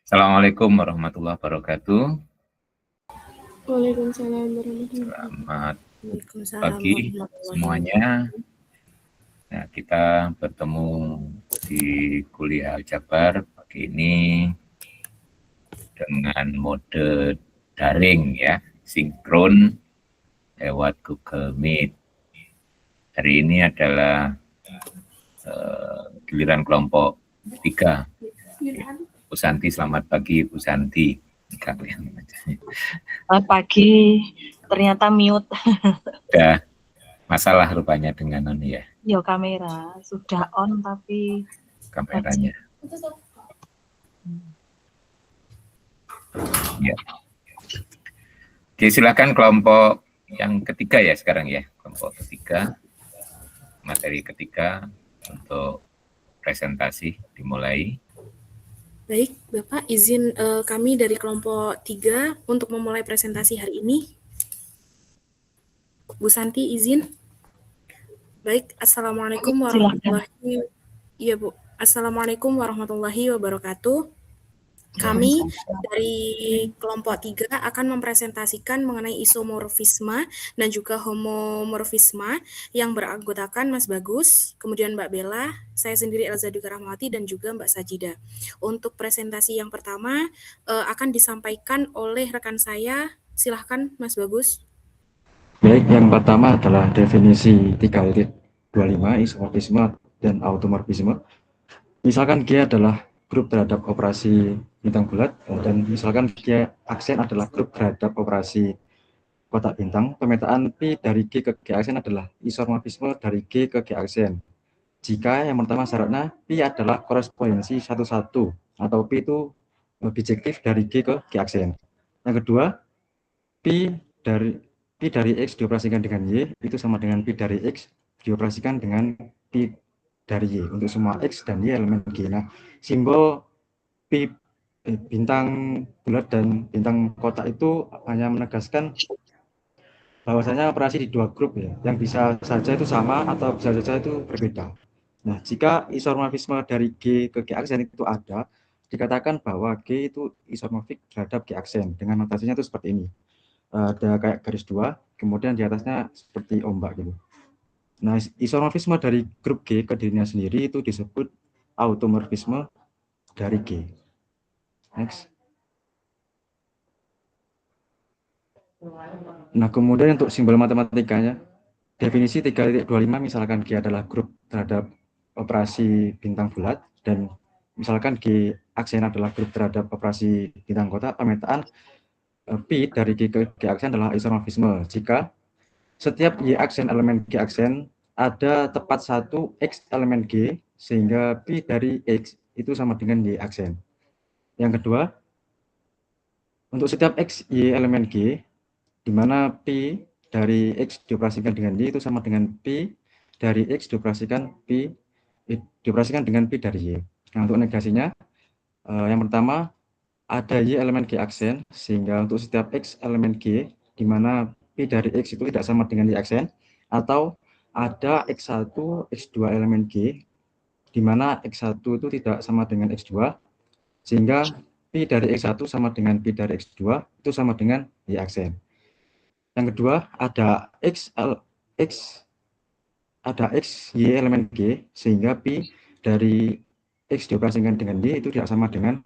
Assalamualaikum warahmatullahi wabarakatuh. Waalaikumsalam warahmatullahi Selamat wabarakatuh. pagi semuanya. Nah, kita bertemu di kuliah Aljabar pagi ini dengan mode daring ya, sinkron lewat Google Meet. Hari ini adalah giliran kelompok 3. Bu Santi, selamat pagi Bu Santi. Selamat pagi, ternyata mute. Ada masalah rupanya dengan ya. Yo, kamera sudah on tapi kameranya. Ya. Oke, silakan kelompok yang ketiga ya sekarang ya, kelompok ketiga, materi ketiga untuk presentasi dimulai. Baik, Bapak, izin kami dari kelompok 3 untuk memulai presentasi hari ini. Bu Santi, izin. Baik, Assalamualaikum warahmatullahi Bu. Assalamualaikum warahmatullahi wabarakatuh. Kami dari kelompok 3 akan mempresentasikan mengenai isomorfisme dan juga homomorfisme yang beranggotakan Mas Bagus, kemudian Mbak Bella, saya sendiri Elza Dwi Rahmawati, dan juga Mbak Sajida. Untuk presentasi yang pertama akan disampaikan oleh rekan saya. Silahkan Mas Bagus. Baik, yang pertama adalah definisi 3.25 isomorfisme dan automorfisme. Misalkan G adalah grup terhadap operasi bintang bulat, dan misalkan G aksen adalah grup terhadap operasi kotak bintang, pemetaan P dari G ke G aksen adalah isomorfisme dari G ke G aksen. Jika yang pertama syaratnya P adalah korespondensi 1-1 atau P itu bijektif dari G ke G aksen. Yang kedua, P dari X dioperasikan dengan Y itu sama dengan P dari X dioperasikan dengan P dari Y untuk semua X dan Y elemen G. Nah, simbol P bintang bulat dan bintang kotak itu hanya menegaskan bahwasanya operasi di dua grup ya, yang bisa saja itu sama atau bisa saja itu berbeda. Nah, jika isomorfisme dari G ke G aksen itu ada, dikatakan bahwa G itu isomorfik terhadap G aksen dengan notasinya itu seperti ini. Ada kayak garis 2, kemudian di atasnya seperti ombak gitu. Nah, isomorfisme dari grup G ke dirinya sendiri itu disebut automorfisme dari G. Next. Nah, kemudian untuk simbol matematikanya, definisi 3.25 misalkan G adalah grup terhadap operasi bintang bulat, dan misalkan G aksen adalah grup terhadap operasi bintang kotak, pemetaan P dari G ke G aksen adalah isomorfisme jika setiap Y aksen elemen G aksen ada tepat satu X elemen G, sehingga P dari X itu sama dengan Y aksen. Yang kedua, untuk setiap X Y elemen G, di mana P dari X dioperasikan dengan Y itu sama dengan P dari X dioperasikan dengan P dari Y. Nah, untuk negasinya, yang pertama, ada Y elemen G aksen, sehingga untuk setiap X elemen G, di mana P dari X itu tidak sama dengan Y aksen, atau ada X1, X2 elemen G, di mana X1 itu tidak sama dengan X2, sehingga P dari X1 sama dengan P dari X2 itu sama dengan Y aksen. Yang kedua, ada X Y elemen G, sehingga P dari X dioperasikan dengan Y itu tidak sama dengan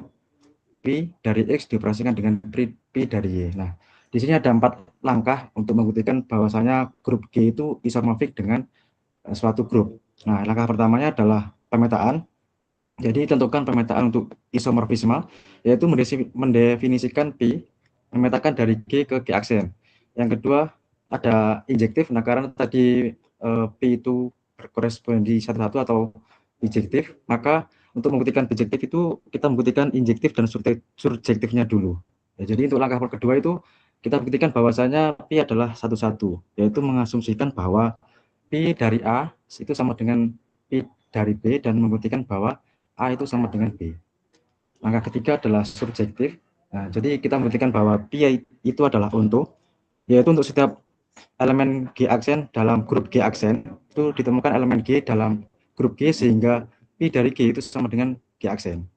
P dari X dioperasikan dengan P dari Y. Nah, di sini ada 4 langkah untuk membuktikan bahwasanya grup G itu isomorfik dengan suatu grup. Nah, langkah pertamanya adalah pemetaan. Jadi, tentukan pemetaan untuk isomorfisme, yaitu mendefinisikan P, memetakan dari G ke G aksen. Yang kedua, ada injektif. Nah, karena tadi P itu berkorespondensi 1-1 atau bijektif, maka untuk membuktikan bijektif itu kita membuktikan injektif dan surjektifnya dulu. Ya, jadi untuk langkah kedua itu kita buktikan bahwasanya P adalah 1-1, yaitu mengasumsikan bahwa P dari A itu sama dengan P dari B dan membuktikan bahwa A itu sama dengan B. Langkah ketiga adalah surjektif. Nah, jadi kita membuktikan bahwa P itu adalah onto, yaitu untuk setiap elemen G aksen dalam grup G aksen itu ditemukan elemen G dalam grup G, sehingga P dari G itu sama dengan G aksen.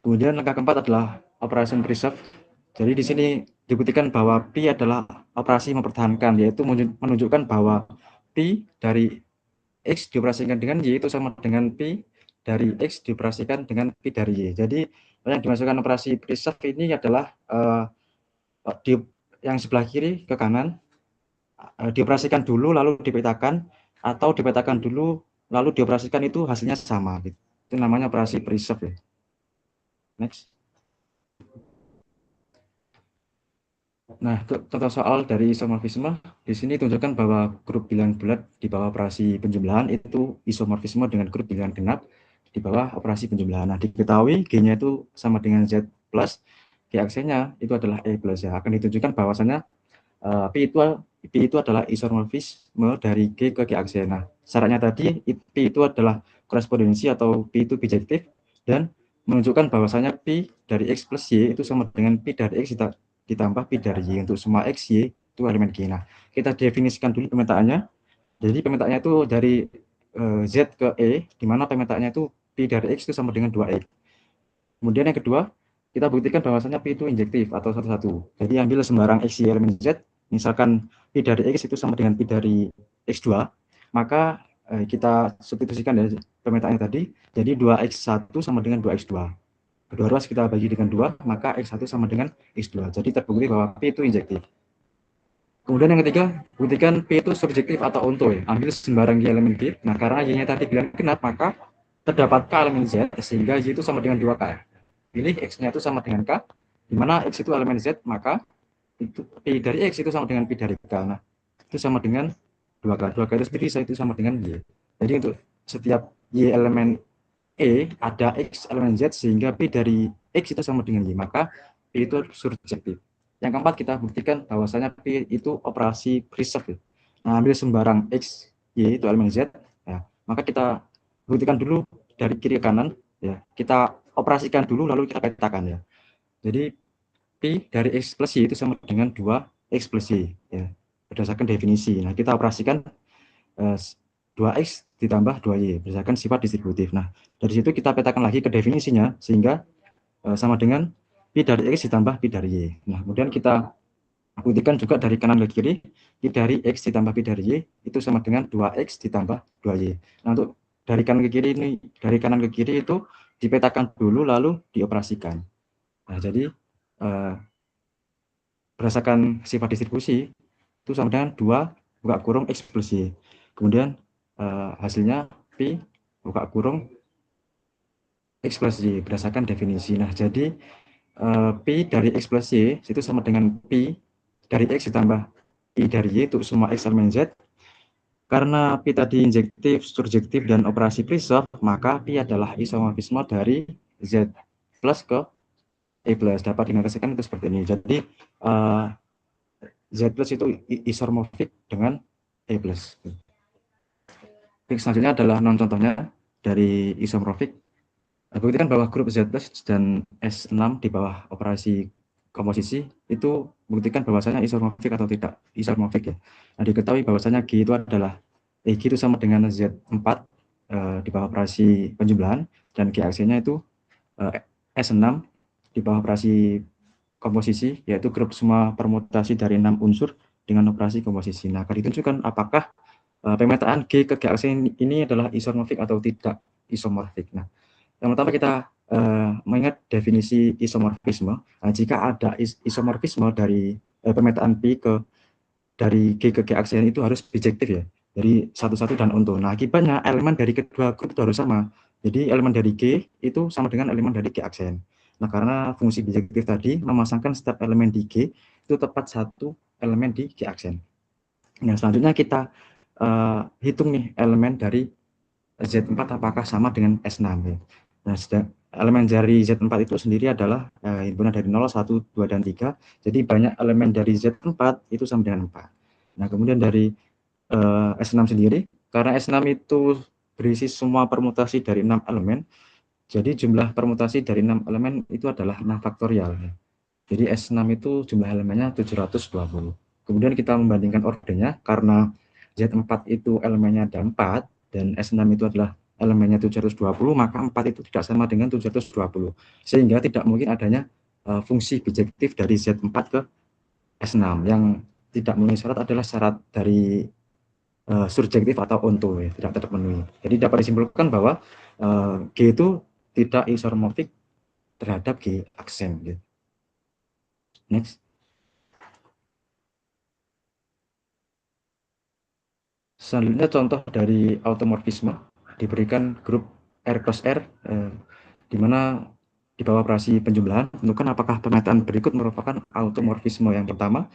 Kemudian langkah keempat adalah operation preserve. Jadi di sini dibuktikan bahwa Pi adalah operasi mempertahankan, yaitu menunjukkan bahwa Pi dari X dioperasikan dengan Y itu sama dengan Pi dari X dioperasikan dengan Pi dari Y. Jadi yang dimasukkan operasi preserve ini adalah yang sebelah kiri ke kanan, dioperasikan dulu lalu dipetakan, atau dipetakan dulu lalu dioperasikan, itu hasilnya sama. Itu namanya operasi preserve. Next. Nah, contoh soal dari isomorfisme, di sini tunjukkan bahwa grup bilangan bulat di bawah operasi penjumlahan itu isomorfisme dengan grup bilangan genap di bawah operasi penjumlahan. Nah, diketahui G-nya itu sama dengan Z plus, G-aksennya itu adalah E plus ya. Akan ditunjukkan bahwasannya P itu adalah isomorfisme dari G ke G-aksen. Nah, syaratnya tadi P itu adalah korespondensi atau P itu bijektif, dan menunjukkan bahwasanya P dari X plus Y itu sama dengan P dari X ditambah Pi dari Y untuk semua X, Y itu elemen G. Nah, kita definisikan dulu pemetaannya. Jadi pemetaannya itu dari Z ke E, di mana pemetaannya itu Pi dari X itu sama dengan 2X. Kemudian yang kedua, kita buktikan bahwasannya Pi itu injektif atau satu-satu. Jadi ambil sembarang X, Y elemen Z, misalkan Pi dari X itu sama dengan Pi dari X2, maka kita substitusikan dari pemetaannya tadi, jadi 2X1 sama dengan 2X2. Kedua ruas kita bagi dengan 2, maka X1 sama dengan X2. Jadi terbukti bahwa P itu injektif. Kemudian yang ketiga, buktikan P itu subjektif atau onto. Ambil sembarang Y elemen G. Nah, karena Y-nya tadi bilang genap, maka terdapat K elemen Z, sehingga Y itu sama dengan 2K. Pilih X-nya itu sama dengan K, di mana X itu elemen Z, maka itu P dari X itu sama dengan P dari K. Nah, itu sama dengan 2K. 2K itu sendiri itu sama dengan Y. Jadi untuk setiap Y elemen E ada X elemen Z, sehingga P dari X itu sama dengan Y, maka P itu surjektif. Yang keempat, kita buktikan bahwasanya P itu operasi preserve. Nah, ambil sembarang X, Y itu elemen Z, ya, maka kita buktikan dulu dari kiri ke kanan, ya, kita operasikan dulu lalu kita petakan ya. Jadi P dari X plus Y itu sama dengan 2X plus Y, ya, berdasarkan definisi. Nah, kita operasikan 2X ditambah 2Y berdasarkan sifat distributif. Nah, dari situ kita petakan lagi ke definisinya, sehingga sama dengan Pi dari X ditambah Pi dari Y. Nah, kemudian kita buktikan juga dari kanan ke kiri, Pi dari X ditambah Pi dari Y itu sama dengan 2X ditambah 2Y. Nah, untuk dari kanan ke kiri ini, dari kanan ke kiri itu dipetakan dulu lalu dioperasikan. Nah, jadi berdasarkan sifat distribusi itu sama dengan 2 buka kurung X plus Y. Kemudian hasilnya Pi buka kurung X plus Y berdasarkan definisi. Nah, jadi Pi dari X plus Y itu sama dengan Pi dari X ditambah Pi dari Y untuk semua X elemen Z. Karena Pi tadi injektif, surjektif, dan operasi preserve, maka Pi adalah isomorfisme dari Z plus ke E plus. Dapat dinotasikan itu seperti ini. Jadi Z plus itu isomorfik dengan E plus. Selanjutnya adalah non contohnya dari isomorfik. Buktikan bahwa grup Z plus dan S6 di bawah operasi komposisi itu buktikan bahwasanya isomorfik atau tidak isomorfik ya. Nah, diketahui bahwasanya G itu adalah G itu sama dengan Z4 di bawah operasi penjumlahan, dan G aksennya itu S6 di bawah operasi komposisi, yaitu grup semua permutasi dari 6 unsur dengan operasi komposisi. Nah, akan ditunjukkan apakah pemetaan G ke G aksen ini adalah isomorfik atau tidak isomorfik. Nah, yang pertama kita mengingat definisi isomorfisme. Nah, jika ada isomorfisme dari pemetaan P dari G ke G aksen itu harus bijektif ya, dari satu-satu dan onto. Nah, akibatnya elemen dari kedua grup itu harus sama. Jadi elemen dari G itu sama dengan elemen dari G aksen. Nah, karena fungsi bijektif tadi memasangkan setiap elemen di G itu tepat satu elemen di G aksen. Nah, selanjutnya kita hitung nih elemen dari Z4 apakah sama dengan S6 ya. Nah, elemen dari Z4 itu sendiri adalah himpunan dari 0, 1, 2, dan 3. Jadi banyak elemen dari Z4 itu sama dengan 4. Nah, kemudian dari S6 sendiri, karena S6 itu berisi semua permutasi dari 6 elemen, jadi jumlah permutasi dari 6 elemen itu adalah 6 faktorial. Ya. Jadi S6 itu jumlah elemennya 720. Kemudian kita membandingkan ordernya, karena Z4 itu elemennya ada 4, dan S6 itu adalah elemennya 720, maka 4 itu tidak sama dengan 720. Sehingga tidak mungkin adanya fungsi bijektif dari Z4 ke S6. Yang tidak memenuhi syarat adalah syarat dari surjektif atau onto, ya, tidak terpenuhi. Jadi dapat disimpulkan bahwa G itu tidak isomorfik terhadap G aksen. Gitu. Next. Selanjutnya contoh dari automorfisme diberikan grup R cross R di mana di bawah operasi penjumlahan tentukan apakah pemetaan berikut merupakan automorfisme. Yang pertama,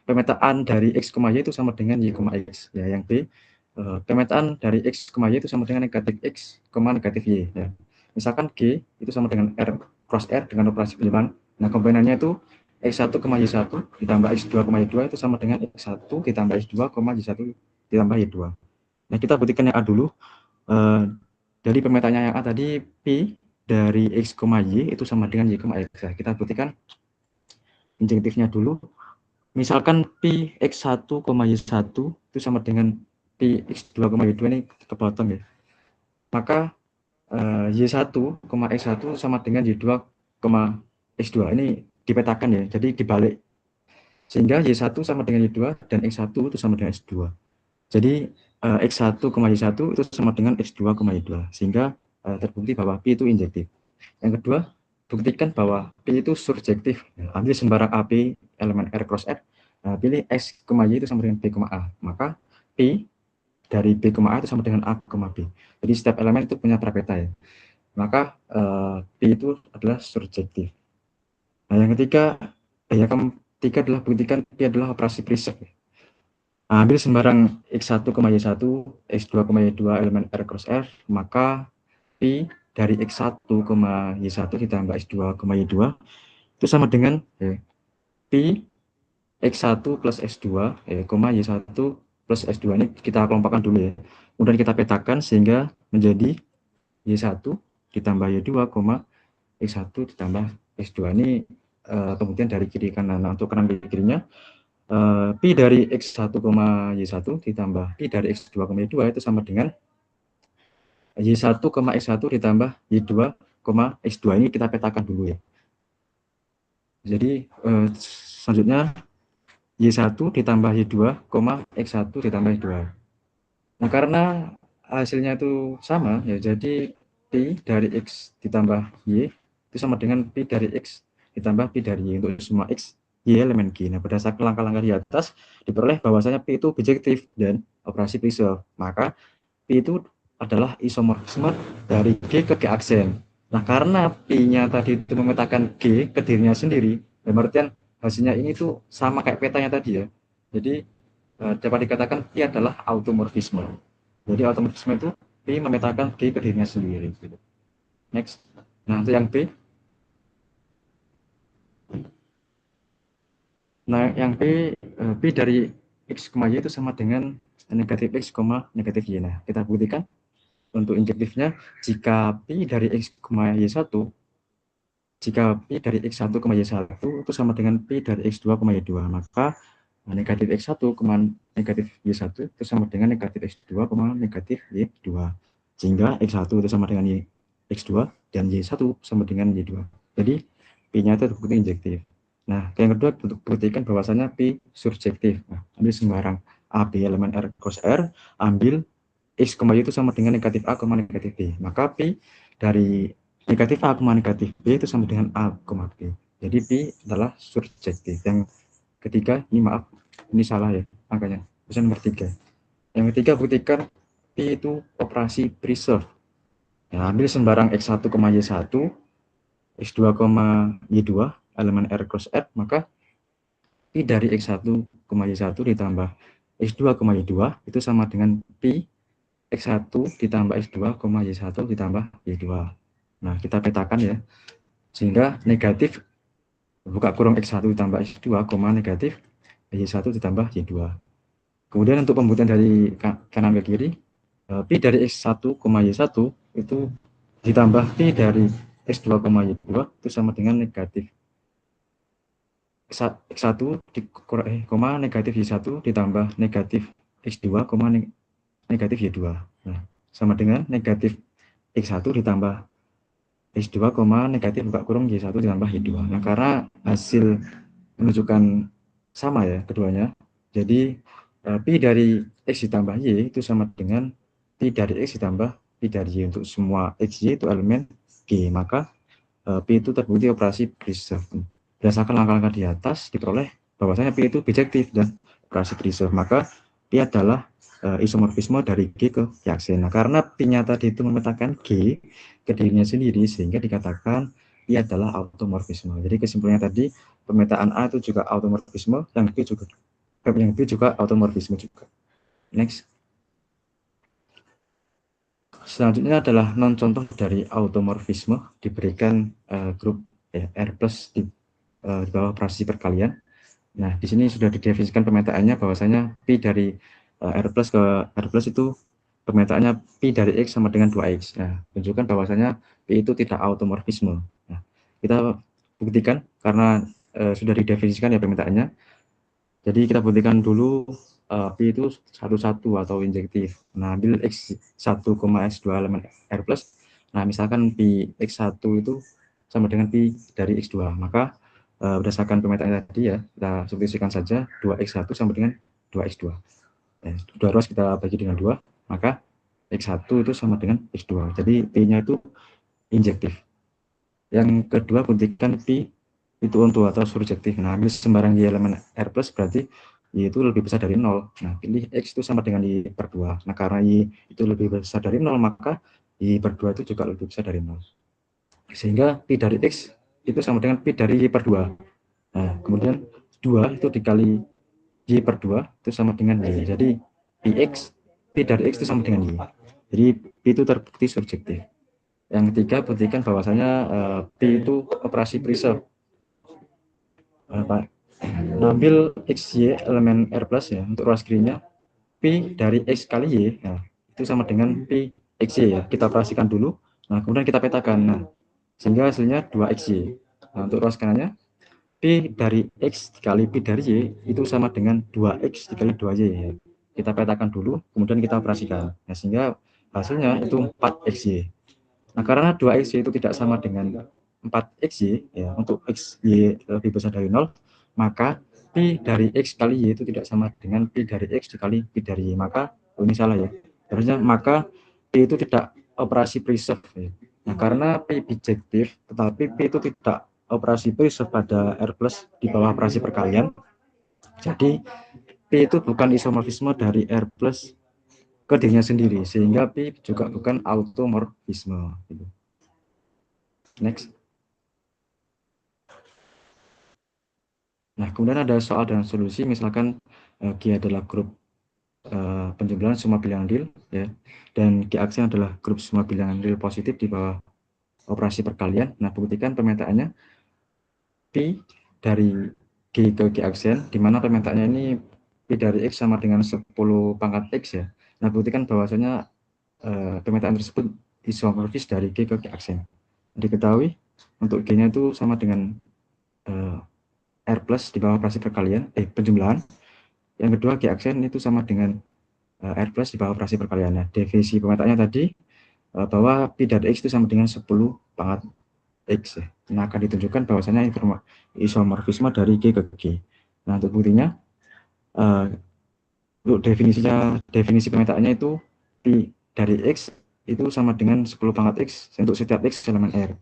pemetaan dari X, Y itu sama dengan Y, X. Ya, yang B, pemetaan dari X, Y itu sama dengan negatif X, negatif Y. Ya. Misalkan G itu sama dengan R cross R dengan operasi penjumlahan. Nah, komponennya itu X1, Y1 ditambah X2, Y2 itu sama dengan X1 ditambah X2, Y1 ditambah Y2. Nah, kita buktikan yang A dulu. Dari pemetaannya yang A tadi, Pi dari X, Y itu sama dengan Y, X. Nah, kita buktikan injektifnya dulu. Misalkan Pi X1, Y1 itu sama dengan Pi X2, Y2 ini kepotong ya. Maka Y1, X1 sama dengan Y2, X2. Ini dipetakan ya, jadi dibalik. Sehingga Y1 sama dengan Y2 dan X1 itu sama dengan X2. Jadi X1, Y1 itu sama dengan X2, Y2. Sehingga terbukti bahwa Pi itu injektif. Yang kedua, buktikan bahwa Pi itu surjektif. Ambil sembarang AP elemen R cross R. Pilih X, Y itu sama dengan B, A. Maka Pi dari B, A itu sama dengan A, B. Jadi setiap elemen itu punya trapeta ya. Maka Pi itu adalah surjektif. Nah, yang ketiga adalah buktikan Pi adalah operasi preserve. Ambil sembarang X1, Y1, X2, Y2 elemen R cross R, maka Pi dari X1, Y1 ditambah X2, Y2 itu sama dengan Pi X1 plus X2, Y1 plus X2. Ini kita kelompokkan dulu ya. Kemudian kita petakan sehingga menjadi Y1 ditambah Y2, X1 ditambah X2. Ini kemudian dari kiri kanan. Nah, untuk kanan kirinya, Pi dari X1, Y1 ditambah Pi dari X2, Y2 itu sama dengan Y1, X1 ditambah Y2, X2. Ini kita petakan dulu ya. Jadi selanjutnya Y1 ditambah Y2, X1 ditambah Y2. Nah, karena hasilnya itu sama ya, jadi Pi dari X ditambah Y itu sama dengan Pi dari X ditambah Pi dari Y untuk semua X, Y elemen G. Nah, berdasarkan langkah-langkah di atas diperoleh bahwasanya Pi itu bijektif dan operasi preserve. Maka Pi itu adalah isomorfisme dari G ke G aksen. Nah, karena Pi-nya tadi itu memetakan G ke dirinya sendiri, berarti hasilnya ini tuh sama kayak petanya tadi ya. Jadi dapat dikatakan Pi adalah automorfisme. Jadi automorfisme itu Pi memetakan G ke dirinya sendiri. Next. Nah, untuk yang B. Nah, yang B, Pi dari X, Y itu sama dengan negatif X, negatif Y. Nah, kita buktikan untuk injektifnya, jika Pi dari X, Y1, jika Pi dari X1, Y1 itu sama dengan Pi dari X2, Y2, maka negatif X1, negatif Y1 itu sama dengan negatif X2, negatif Y2. Sehingga X1 itu sama dengan X2 dan Y1 sama dengan Y2. Jadi Pi-nya itu terbukti injektif. Nah, yang kedua untuk buktikan bahwasanya Pi surjektif. Nah, ambil sembarang AB elemen R cross R, ambil X, Y itu sama dengan negatif A, negatif B. Maka Pi dari negatif A, negatif B itu sama dengan A, B. Jadi Pi adalah surjektif. Yang ketiga, ini maaf, ini salah ya angkanya. Pesan nomor 3. Yang ketiga, buktikan Pi itu operasi preserve. Nah, ambil sembarang X1, Y1, X2, Y2, elemen R cross R, maka Pi dari X1, Y1 ditambah X2, Y2 itu sama dengan Pi X1 ditambah X2, Y1 ditambah Y2. Nah, kita petakan ya. Sehingga negatif, buka kurung X1 ditambah X2, negatif Y1 ditambah Y2. Kemudian untuk pembuktian dari kanan ke kiri, Pi dari X1, Y1 itu ditambah Pi dari X2, Y2 itu sama dengan negatif X1 negatif Y1 ditambah negatif X2, negatif Y2. Nah, sama dengan negatif X1 ditambah X2, negatif buka kurung Y1 ditambah Y2. Nah, karena hasil menunjukkan sama ya keduanya, jadi Pi dari X ditambah Y itu sama dengan Pi dari X ditambah Pi dari Y. Untuk semua XY itu elemen G, maka Pi itu terbukti operasi preserve. Berdasarkan langkah-langkah di atas diperoleh bahwasanya Pi itu bijektif dan operasi preserve, maka Pi adalah isomorfisme dari G ke Q-aksen. Nah, karena Pi-nya tadi itu memetakan G ke dirinya sendiri, sehingga dikatakan Pi adalah automorfisme. Jadi kesimpulannya tadi, pemetaan A itu juga automorfisme, yang B juga automorfisme juga. Next. Selanjutnya adalah non contoh dari automorfisme diberikan grup R plus di bawah operasi perkalian. Nah, di sini sudah didefinisikan pemetaannya bahwasanya Pi dari R plus ke R plus itu pemetaannya Pi dari X sama dengan 2X. Nah, tunjukkan bahwasanya Pi itu tidak automorfisme. Nah, kita buktikan karena sudah didefinisikan ya pemetaannya. Jadi kita buktikan dulu Pi itu 1,1 atau injektif. Nah, ambil X1, X2 elemen R plus. Nah, misalkan Pi X1 itu sama dengan Pi dari X2. Maka berdasarkan pemetaan tadi ya, kita substitusikan saja 2X1 sama dengan 2X2. Nah, 2 ruas kita bagi dengan 2, maka X1 itu sama dengan X2. Jadi Pi-nya itu injektif. Yang kedua, buktikan Pi itu onto atau surjektif. Nah, ambil sembarang Y elemen R plus berarti Y itu lebih besar dari 0. Nah, pilih X itu sama dengan Y per 2. Nah, karena Y itu lebih besar dari 0, maka Y per 2 itu juga lebih besar dari 0. Sehingga Pi dari X itu sama dengan Pi dari Y per 2. Nah, kemudian 2 itu dikali Y per 2 itu sama dengan Y. Jadi Pi dari X itu sama dengan Y. Jadi Pi itu terbukti surjektif. Yang ketiga, buktikan bahwasanya Pi itu operasi preserve. Ambil XY elemen R plus ya untuk ruas kirinya, Pi dari X kali Y, nah, itu sama dengan Pi XY ya. Kita operasikan dulu, nah kemudian kita petakan. Nah, sehingga hasilnya 2XY. Nah, untuk ruas kanannya, Pi dari X dikali Pi dari Y itu sama dengan 2X dikali 2Y ya. Kita petakan dulu, kemudian kita operasikan. Nah, sehingga hasilnya itu 4XY. Nah, karena 2XY itu tidak sama dengan 4XY, ya, untuk XY lebih besar dari 0, maka Pi dari X kali Y itu tidak sama dengan Pi dari X dikali Pi dari Y. Maka, ini salah ya. Harusnya, maka Pi itu tidak operasi preserve. Ya. Nah, karena Pi bijektif, tetapi Pi itu tidak operasi preserve pada R plus di bawah operasi perkalian. Jadi, Pi itu bukan isomorfisme dari R plus ke dirinya sendiri, sehingga Pi juga bukan automorfisme. Next. Nah, kemudian ada soal dan solusi, misalkan G adalah grup penjumlahan semua bilangan real, ya, dan G aksen adalah grup semua bilangan real positif di bawah operasi perkalian. Nah, buktikan pemetaannya Pi dari G ke G aksen, di mana pemetaannya ini Pi dari X sama dengan 10 pangkat X ya. Nah, buktikan bahwasanya pemetaan tersebut isomorfis dari G ke G aksen. Diketahui untuk G-nya itu sama dengan R plus di bawah operasi perkalian, penjumlahan. Yang kedua, G aksen itu sama dengan R plus di bawah operasi perkalian. Nah, definisi pemetaannya tadi bahwa Pi dari X itu sama dengan 10 pangkat X. Ya. Nah, akan ditunjukkan bahwasanya isomorfisme dari G ke G. Nah, untuk buktinya, untuk definisi pemetaannya itu Pi dari X itu sama dengan 10 pangkat X untuk setiap X elemen R.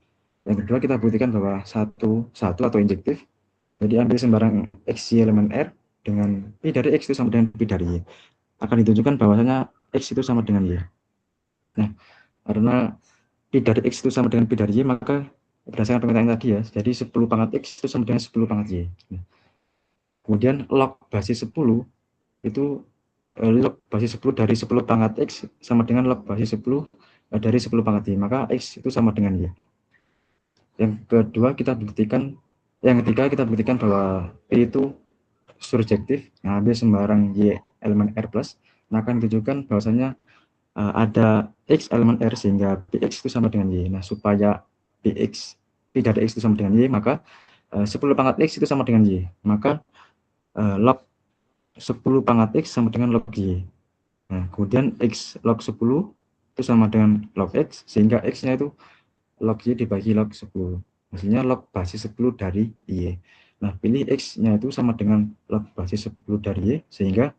Yang kedua, kita buktikan bahwa satu atau injektif. Jadi ambil sembarang XY elemen R dengan Pi dari X itu sama dengan Pi dari Y. Akan ditunjukkan bahwasanya X itu sama dengan Y. Nah, karena Pi dari X itu sama dengan Pi dari Y, maka berdasarkan pemetaan tadi ya, jadi 10 pangkat X itu sama dengan 10 pangkat Y. Nah, kemudian log basis 10 itu log basis 10 dari 10 pangkat X sama dengan log basis 10 dari 10 pangkat Y, maka X itu sama dengan Y. Yang kedua, yang ketiga kita buktikan bahwa Pi itu surjektif. Nah, ambil sembarang Y elemen R plus, nah akan ditunjukkan bahwasanya ada X elemen R sehingga Px itu sama dengan Y. Nah, supaya Pi dari X itu sama dengan Y, maka 10 pangkat X itu sama dengan Y. Maka log 10 pangkat X sama dengan log Y. Nah, kemudian X log 10 itu sama dengan log X, sehingga X-nya itu log Y dibagi log 10. Hasilnya log basis 10 dari Y. Nah, pilih X-nya itu sama dengan log basis 10 dari Y, sehingga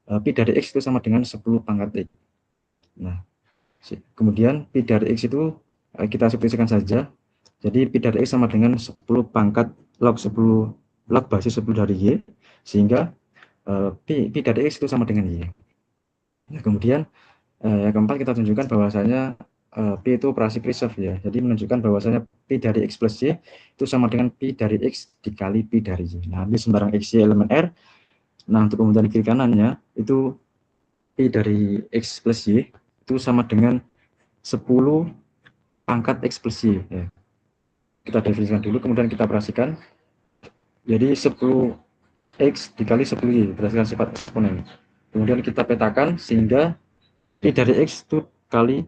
Pi dari X itu sama dengan 10 pangkat X. Nah, kemudian Pi dari X itu kita substitusikan saja. Jadi Pi dari X sama dengan 10 pangkat log 10 log basis 10 dari Y, sehingga Pi dari X itu sama dengan Y. Nah, kemudian yang keempat kita tunjukkan bahwasanya Pi itu operasi preserve ya. Jadi menunjukkan bahwasanya Pi dari X plus Y itu sama dengan Pi dari X dikali Pi dari Y. Nah, ambil sembarang X, Y elemen R. Nah, untuk kemudian kiri kanannya itu Pi dari X plus Y itu sama dengan 10 pangkat X plus Y. Ya. Kita definisikan dulu, kemudian kita operasikan. Jadi 10X dikali 10Y berdasarkan sifat eksponen. Kemudian kita petakan sehingga Pi dari X itu kali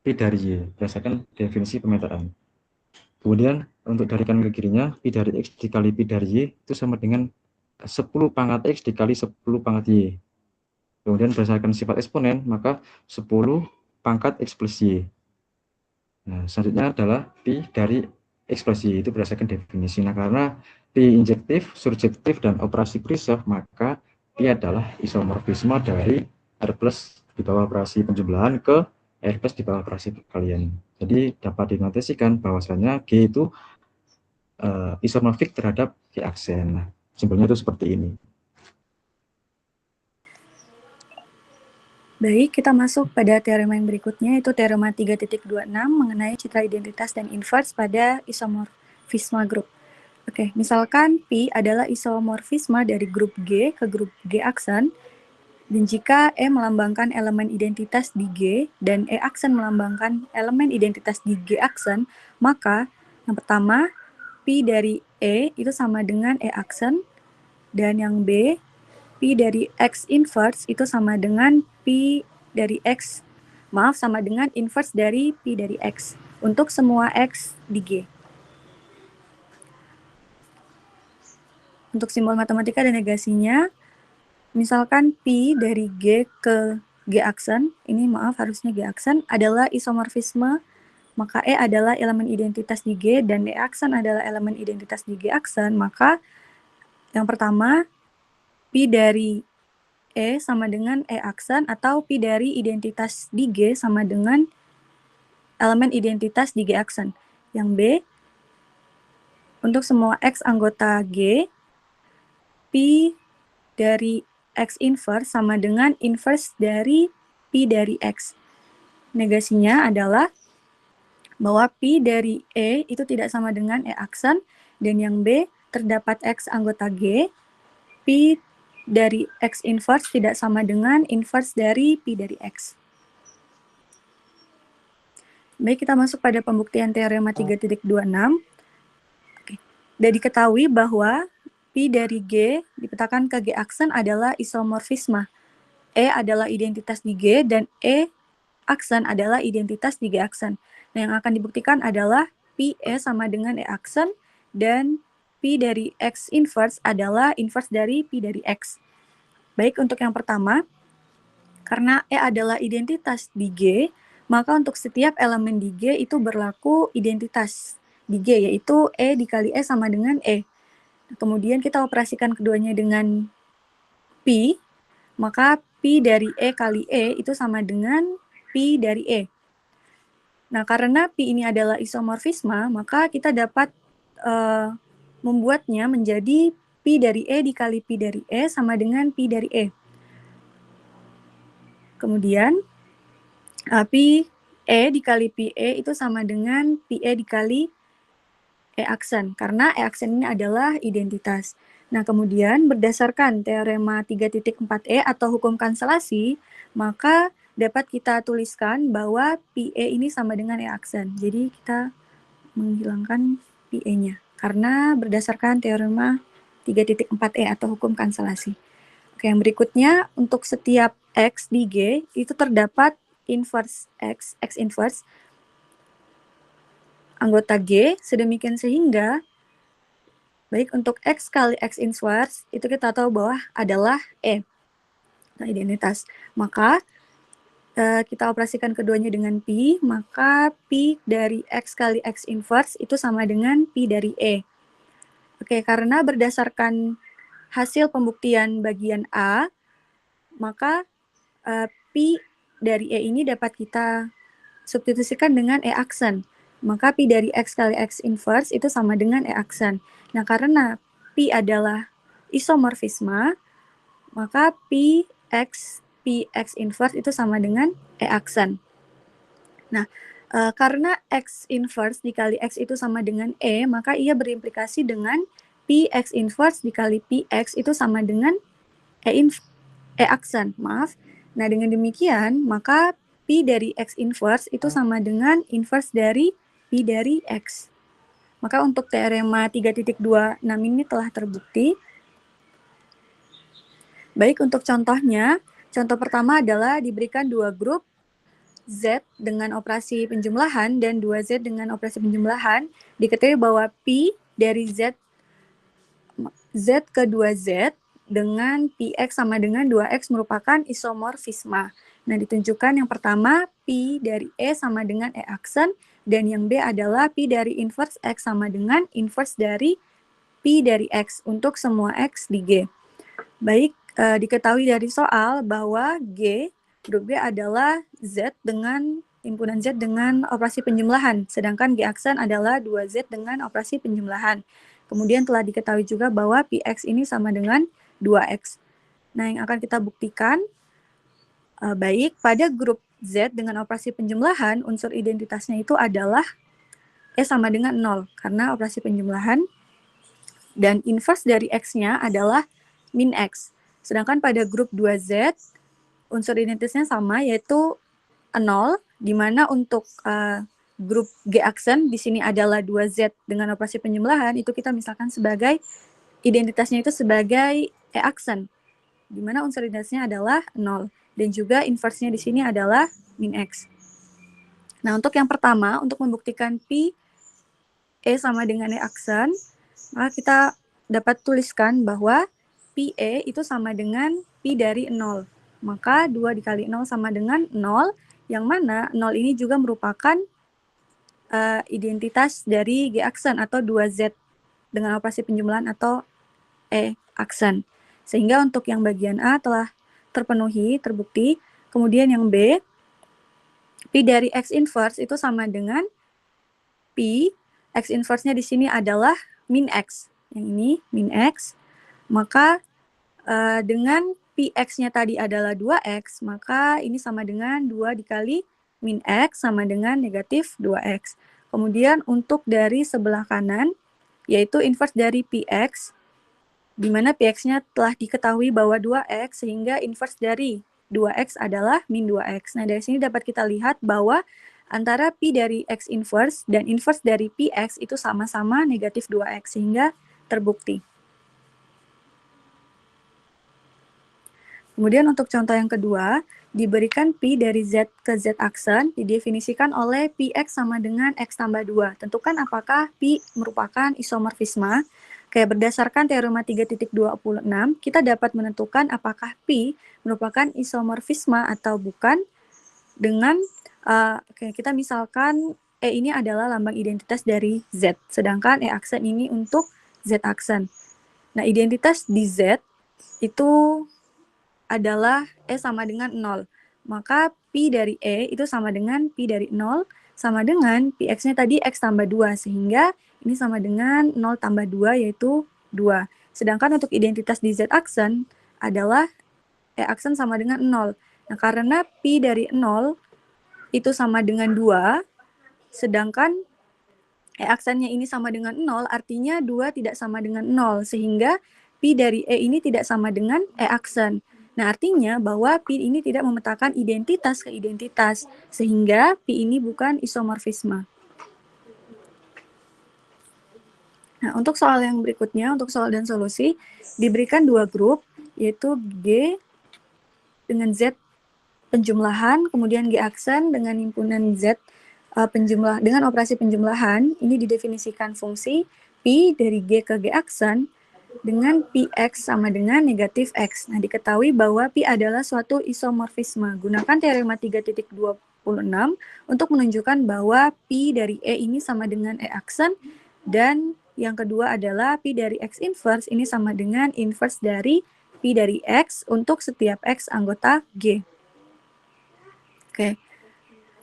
Pi dari Y berdasarkan definisi pemetaan. Kemudian untuk dari kanan ke kirinya, Pi dari X dikali Pi dari Y itu sama dengan 10 pangkat X dikali 10 pangkat Y. Kemudian berdasarkan sifat eksponen, maka 10 pangkat X plus Y. Nah, selanjutnya adalah Pi dari X plus Y, itu berdasarkan definisi. Nah, karena Pi injektif, surjektif, dan operasi preserve, maka Pi adalah isomorfisme dari R plus di bawah operasi penjumlahan ke R plus di bawah operasi perkalian. Jadi dapat dinotasikan bahwasanya G itu isomorfik terhadap G aksen. Nah, simbolnya itu seperti ini. Baik, kita masuk pada teorema yang berikutnya, yaitu teorema 3.26 mengenai citra identitas dan inverse pada isomorfisme grup. Oke, misalkan Pi adalah isomorfisme dari grup G ke grup G aksen, dan jika E melambangkan elemen identitas di G dan E aksen melambangkan elemen identitas di G aksen, maka yang pertama, Pi dari E itu sama dengan E aksen, dan yang B, Pi dari X inverse itu sama dengan Pi dari X, sama dengan inverse dari Pi dari X untuk semua X di G. Untuk simbol matematika dan negasinya, misalkan Pi dari G ke G aksen, ini harusnya G aksen, adalah isomorfisme, maka E adalah elemen identitas di G dan E aksen adalah elemen identitas di G aksen, maka yang pertama, Pi dari E sama dengan E aksen atau Pi dari identitas di G sama dengan elemen identitas di G aksen. Yang B, untuk semua X anggota G, Pi dari X inverse sama dengan inverse dari Pi dari X. Negasinya adalah bahwa Pi dari E itu tidak sama dengan E aksen, dan yang B, terdapat X anggota G, Pi dari X inverse tidak sama dengan inverse dari Pi dari X. Baik, kita masuk pada pembuktian teorema 3.26. Oke. Dan diketahui bahwa Pi dari G dipetakan ke G aksen adalah isomorfisme. E adalah identitas di G dan E aksen adalah identitas di G aksen. Nah, yang akan dibuktikan adalah Pi E sama dengan E aksen dan Pi dari X inverse adalah inverse dari Pi dari X. Baik, untuk yang pertama, karena E adalah identitas di G, maka untuk setiap elemen di G itu berlaku identitas di G, yaitu E dikali E sama dengan E. Kemudian kita operasikan keduanya dengan Pi, maka Pi dari E kali E itu sama dengan Pi dari E. Nah, karena Pi ini adalah isomorfisme, maka kita dapat membuatnya menjadi Pi dari E dikali Pi dari E sama dengan Pi dari E. Kemudian, Pi E dikali Pi E itu sama dengan Pi E dikali E aksen, karena E aksen ini adalah identitas. Nah, kemudian berdasarkan teorema 3.4e atau hukum kanselasi, maka dapat kita tuliskan bahwa Pi E ini sama dengan E aksen. Jadi, kita menghilangkan Pi E-nya. Karena berdasarkan teorema 3.4e atau hukum kanselasi. Oke, yang berikutnya untuk setiap X di G itu terdapat inverse X inverse anggota G, sedemikian sehingga baik untuk X kali X inverse itu kita tahu bahwa adalah E, nah, identitas. Maka kita operasikan keduanya dengan P, maka P dari X kali X inverse itu sama dengan P dari E. Oke, karena berdasarkan hasil pembuktian bagian A, maka P dari E ini dapat kita substitusikan dengan E aksen. Maka P dari X kali X inverse itu sama dengan E aksen. Nah, karena P adalah isomorfisme, maka P X inverse itu sama dengan E aksen. Nah, karena X inverse dikali X itu sama dengan E, maka ia berimplikasi dengan Px inverse dikali Px itu sama dengan E aksen, maaf. Nah, dengan demikian, maka P dari X inverse itu sama dengan inverse dari P dari X. Maka untuk teorema 3.26 ini telah terbukti. Baik, untuk contohnya, contoh pertama adalah diberikan dua grup Z dengan operasi penjumlahan dan 2Z dengan operasi penjumlahan. Diketahui bahwa P dari Z ke 2Z dengan Px sama dengan 2X merupakan isomorfisme. Nah, ditunjukkan yang pertama P dari E sama dengan E aksen, dan yang B adalah P dari inverse X sama dengan inverse dari P dari X untuk semua X di G. Baik, diketahui dari soal bahwa G, grup G adalah Z dengan himpunan Z dengan operasi penjumlahan, sedangkan G aksen adalah 2Z dengan operasi penjumlahan. Kemudian telah diketahui juga bahwa Px ini sama dengan 2X. Nah, yang akan kita buktikan, baik, pada grup Z dengan operasi penjumlahan, unsur identitasnya itu adalah E sama dengan 0, karena operasi penjumlahan, dan inverse dari X-nya adalah min X. Sedangkan pada grup 2Z, unsur identitasnya sama, yaitu 0, di mana untuk grup G aksen, di sini adalah 2Z dengan operasi penjumlahan, itu kita misalkan sebagai, identitasnya itu sebagai E aksen, di mana unsur identitasnya adalah 0. Dan juga inverse-nya di sini adalah min X. Nah, untuk yang pertama, untuk membuktikan P E sama dengan E aksen, maka kita dapat tuliskan bahwa PE itu sama dengan P dari 0. Maka 2 dikali 0 sama dengan 0, yang mana 0 ini juga merupakan identitas dari G aksen atau 2Z dengan operasi penjumlahan atau E aksen. Sehingga untuk yang bagian A telah terpenuhi, terbukti. Kemudian yang B, P dari X inverse itu sama dengan P, X inverse-nya di sini adalah min X. Yang ini min X. Maka dengan Px-nya tadi adalah 2X, maka ini sama dengan 2 dikali min X sama dengan negatif 2X. Kemudian untuk dari sebelah kanan, yaitu inverse dari Px, di mana Px-nya telah diketahui bahwa 2X, sehingga inverse dari 2X adalah min 2X. Nah, dari sini dapat kita lihat bahwa antara P dari X inverse dan inverse dari Px itu sama-sama negatif 2X, sehingga terbukti. Kemudian untuk contoh yang kedua, diberikan P dari Z ke Z aksen, didefinisikan oleh Px sama dengan X tambah 2. Tentukan apakah P merupakan isomorfisme. Kayak berdasarkan teorema 3.26, kita dapat menentukan apakah P merupakan isomorfisme atau bukan dengan, kita misalkan E ini adalah lambang identitas dari Z, sedangkan E aksen ini untuk Z aksen. Nah, identitas di Z itu adalah E sama dengan 0. Maka P dari E itu sama dengan P dari 0, sama dengan Px-nya tadi X tambah 2, sehingga ini sama dengan 0 tambah 2, yaitu 2. Sedangkan untuk identitas di Z aksen adalah E aksen sama dengan 0. Nah, karena P dari 0 itu sama dengan 2, sedangkan E aksennya ini sama dengan 0, artinya 2 tidak sama dengan 0, sehingga P dari E ini tidak sama dengan E aksen. Nah, artinya bahwa P ini tidak memetakan identitas ke identitas, sehingga P ini bukan isomorfisme. Nah, untuk soal yang berikutnya, untuk soal dan solusi, diberikan dua grup, yaitu G dengan Z penjumlahan, kemudian G aksen dengan himpunan Z dengan operasi penjumlahan. Ini didefinisikan fungsi P dari G ke G aksen. dengan Px sama dengan negatif X. Nah, diketahui bahwa Pi adalah suatu isomorfisme. Gunakan teorema 3.26 untuk menunjukkan bahwa Pi dari E ini sama dengan E aksen, dan yang kedua adalah Pi dari X inverse ini sama dengan inverse dari Pi dari X untuk setiap X anggota G. Oke.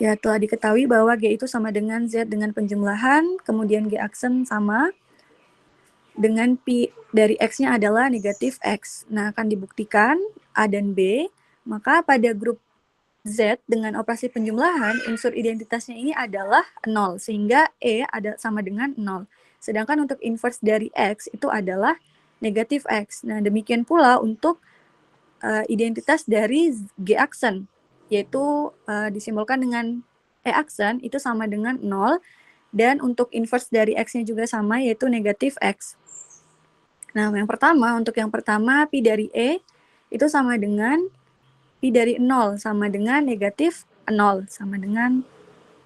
Ya, telah diketahui bahwa G itu sama dengan Z dengan penjumlahan, kemudian G aksen sama dengan Pi dari X-nya adalah negatif X. Nah, akan dibuktikan A dan B, maka pada grup Z dengan operasi penjumlahan, unsur identitasnya ini adalah 0, sehingga E ada sama dengan 0. Sedangkan untuk inverse dari X itu adalah negatif X. Nah, demikian pula untuk identitas dari G aksen, yaitu disimbolkan dengan E aksen itu sama dengan 0, dan untuk inverse dari X-nya juga sama, yaitu negatif X. Nah, untuk yang pertama, Pi dari E itu sama dengan Pi dari 0, sama dengan negatif 0, sama dengan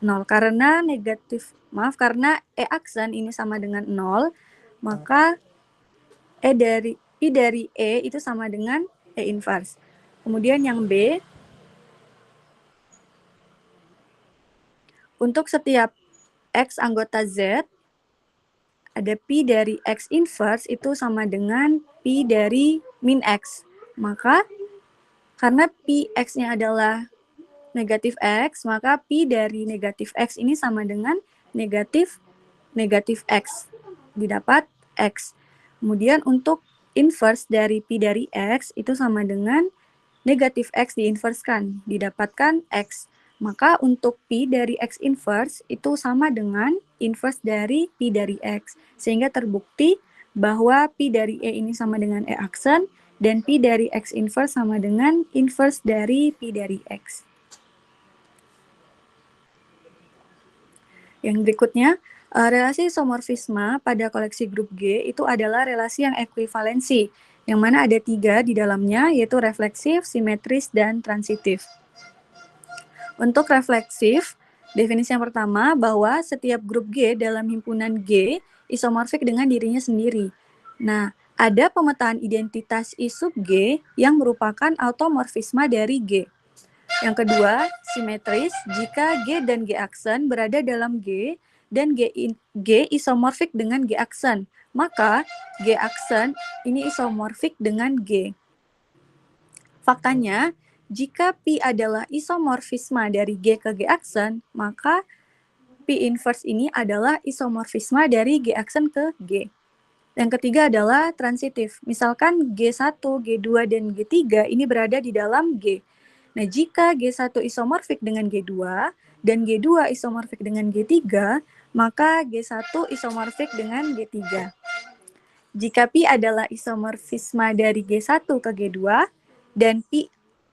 0. Karena karena E aksen ini sama dengan 0, maka Pi dari E itu sama dengan E inverse. Kemudian yang B, untuk setiap X anggota Z, ada Pi dari X inverse itu sama dengan Pi dari min X. Maka, karena Pi X-nya adalah negatif X, maka Pi dari negatif X ini sama dengan negatif X. Didapat X. Kemudian untuk inverse dari Pi dari X itu sama dengan negatif X diinverskan, didapatkan X. Maka untuk Pi dari X inverse itu sama dengan inverse dari Pi dari X. Sehingga terbukti bahwa Pi dari E ini sama dengan E aksen, dan Pi dari X inverse sama dengan inverse dari Pi dari X. Yang berikutnya, relasi isomorfisme pada koleksi grup G itu adalah relasi yang ekuivalensi, yang mana ada 3 di dalamnya, yaitu refleksif, simetris, dan transitif. Untuk refleksif, definisi yang pertama bahwa setiap grup G dalam himpunan G isomorfik dengan dirinya sendiri. Nah, ada pemetaan identitas I sub G yang merupakan automorfisme dari G. Yang kedua, simetris jika G dan G aksen berada dalam G dan G isomorfik dengan G aksen, maka G aksen ini isomorfik dengan G. Faktanya, jika Pi adalah isomorfisme dari G ke G aksen, maka Pi inverse ini adalah isomorfisme dari G aksen ke G. Yang ketiga adalah transitif. Misalkan G1, G2, dan G3 ini berada di dalam G. Nah, jika G1 isomorfik dengan G2 dan G2 isomorfik dengan G3, maka G1 isomorfik dengan G3. Jika Pi adalah isomorfisme dari G1 ke G2 dan Pi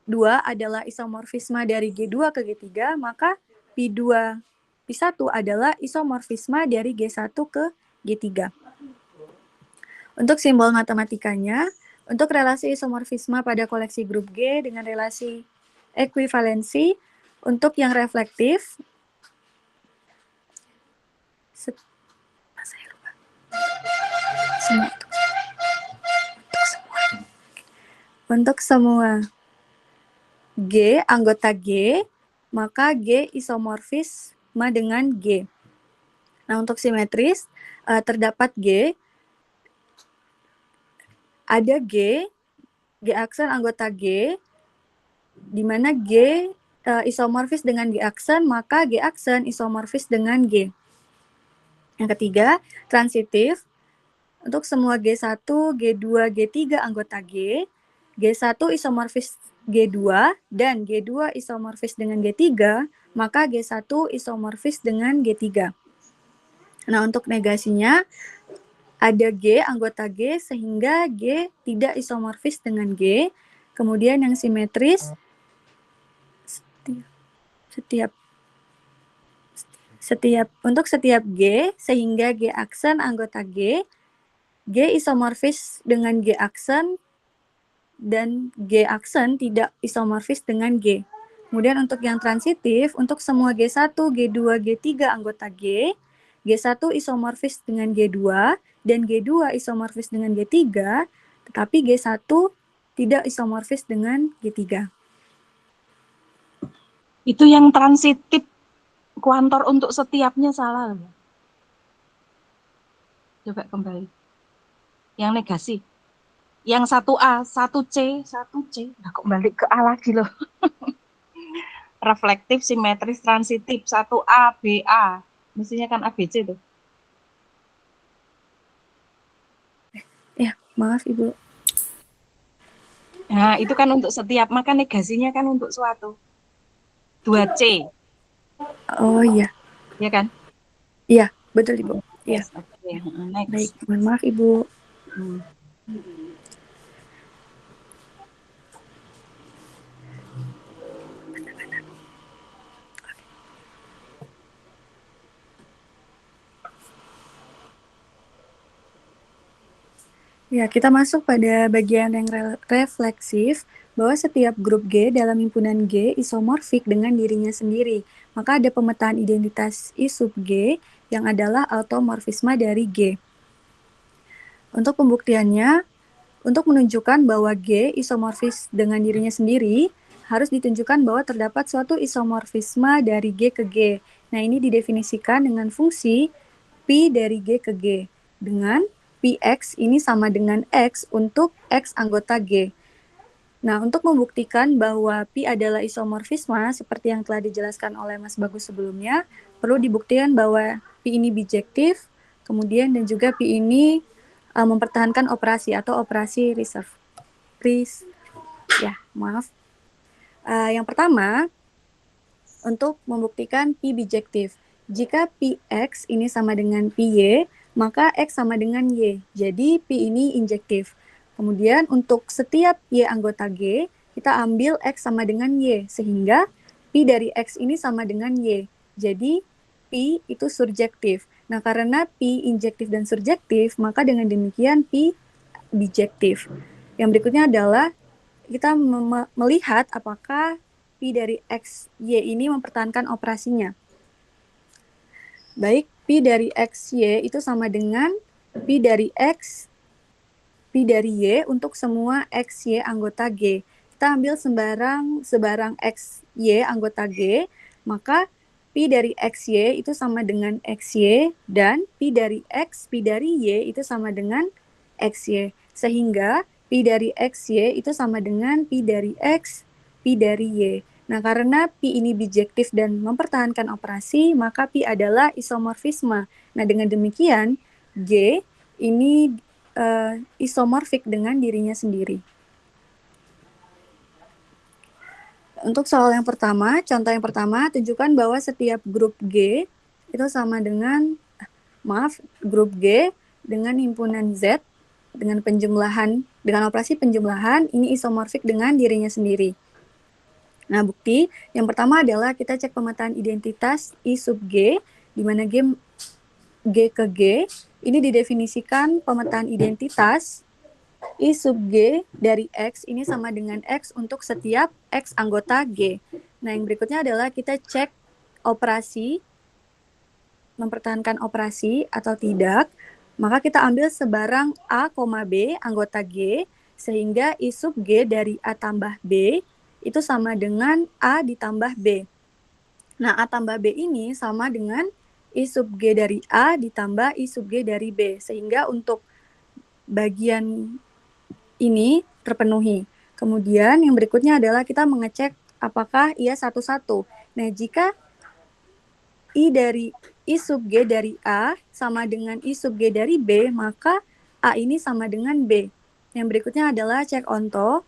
2 adalah isomorfisme dari G2 ke G3, maka Pi1 adalah isomorfisme dari G1 ke G3. Untuk simbol matematikanya, untuk relasi isomorfisme pada koleksi grup G dengan relasi ekuivalensi, untuk yang reflektif, untuk semua G, anggota G, maka G isomorfisme dengan G. Nah, untuk simetris, terdapat G, ada G aksen anggota G, di mana G isomorfis dengan G aksen, maka G aksen isomorfis dengan G. Yang ketiga, transitif, untuk semua G1, G2, G3 anggota G, G1 isomorfis G2 dan G2 isomorfis dengan G3, maka G1 isomorfis dengan G3. Nah, untuk negasinya, ada G anggota G sehingga G tidak isomorfis dengan G. Kemudian yang simetris, untuk setiap G sehingga G aksen anggota G isomorfis dengan G aksen, dan G aksen tidak isomorfis dengan G. Kemudian untuk yang transitif, untuk semua G1, G2, G3 anggota G, G1 isomorfis dengan G2 dan G2 isomorfis dengan G3, tetapi G1 tidak isomorfis dengan G3. Itu yang transitif kuantor untuk setiapnya salah. Coba kembali. Yang negasi. Yang 1A, 1C, 1C. Nah, kok balik ke A lagi loh. Reflektif, simetris, transitif. 1A, BA. Mestinya kan ABC tuh. Ya, maaf Ibu. Nah, itu kan untuk setiap, maka negasinya kan untuk suatu. 2C, Oh iya, ya kan? iya betul Ibu. Iya, Yes, oke. Next. baik. Mohon maaf Ibu. Hmm. Ya, kita masuk pada bagian yang refleksif, bahwa setiap grup G dalam himpunan G isomorfik dengan dirinya sendiri. Maka ada pemetaan identitas I sub G yang adalah automorfisme dari G. Untuk pembuktiannya, untuk menunjukkan bahwa G isomorfis dengan dirinya sendiri, harus ditunjukkan bahwa terdapat suatu isomorfisme dari G ke G. Nah, ini didefinisikan dengan fungsi Pi dari G ke G, dengan Px ini sama dengan X untuk X anggota G. Nah, untuk membuktikan bahwa Pi adalah isomorfisme, seperti yang telah dijelaskan oleh Mas Bagus sebelumnya, perlu dibuktikan bahwa Pi ini bijektif, kemudian dan juga Pi ini mempertahankan operasi atau operasi reserve. Yang pertama, untuk membuktikan Pi bijektif. Jika Px ini sama dengan Py, maka X sama dengan Y. Jadi Pi ini injektif. Kemudian untuk setiap Y anggota G, kita ambil X sama dengan Y. Sehingga Pi dari X ini sama dengan Y. Jadi Pi itu surjektif. Nah, karena Pi injektif dan surjektif, maka dengan demikian Pi bijektif. Yang berikutnya adalah kita melihat apakah Pi dari X, Y ini mempertahankan operasinya. Baik, Pi dari X, Y itu sama dengan Pi dari X, Pi dari Y untuk semua X, Y anggota G. Kita ambil sebarang X, Y anggota G, maka Pi dari X, Y itu sama dengan X, Y, dan Pi dari X, Pi dari Y itu sama dengan X, Y. Sehingga Pi dari X, Y itu sama dengan Pi dari X, Pi dari Y. Nah, karena Pi ini bijektif dan mempertahankan operasi, maka Pi adalah isomorfisme. Nah, dengan demikian, G ini isomorfik dengan dirinya sendiri. Untuk soal yang pertama, contoh yang pertama, tunjukkan bahwa setiap grup G itu sama dengan, grup G dengan himpunan Z, dengan operasi penjumlahan, ini isomorfik dengan dirinya sendiri. Nah, bukti yang pertama adalah kita cek pemetaan identitas I sub G, di mana G ke G, ini didefinisikan pemetaan identitas I sub G dari X ini sama dengan X untuk setiap X anggota G. Nah, yang berikutnya adalah kita cek operasi, mempertahankan operasi atau tidak, maka kita ambil sebarang A, B anggota G, sehingga I sub G dari A tambah B itu sama dengan A ditambah B. Nah, A tambah B ini sama dengan I sub G dari A ditambah I sub G dari B. Sehingga untuk bagian ini terpenuhi. Kemudian yang berikutnya adalah kita mengecek apakah ia satu-satu. Nah, jika I dari I sub G dari A sama dengan I sub G dari B, maka A ini sama dengan B. Yang berikutnya adalah cek onto.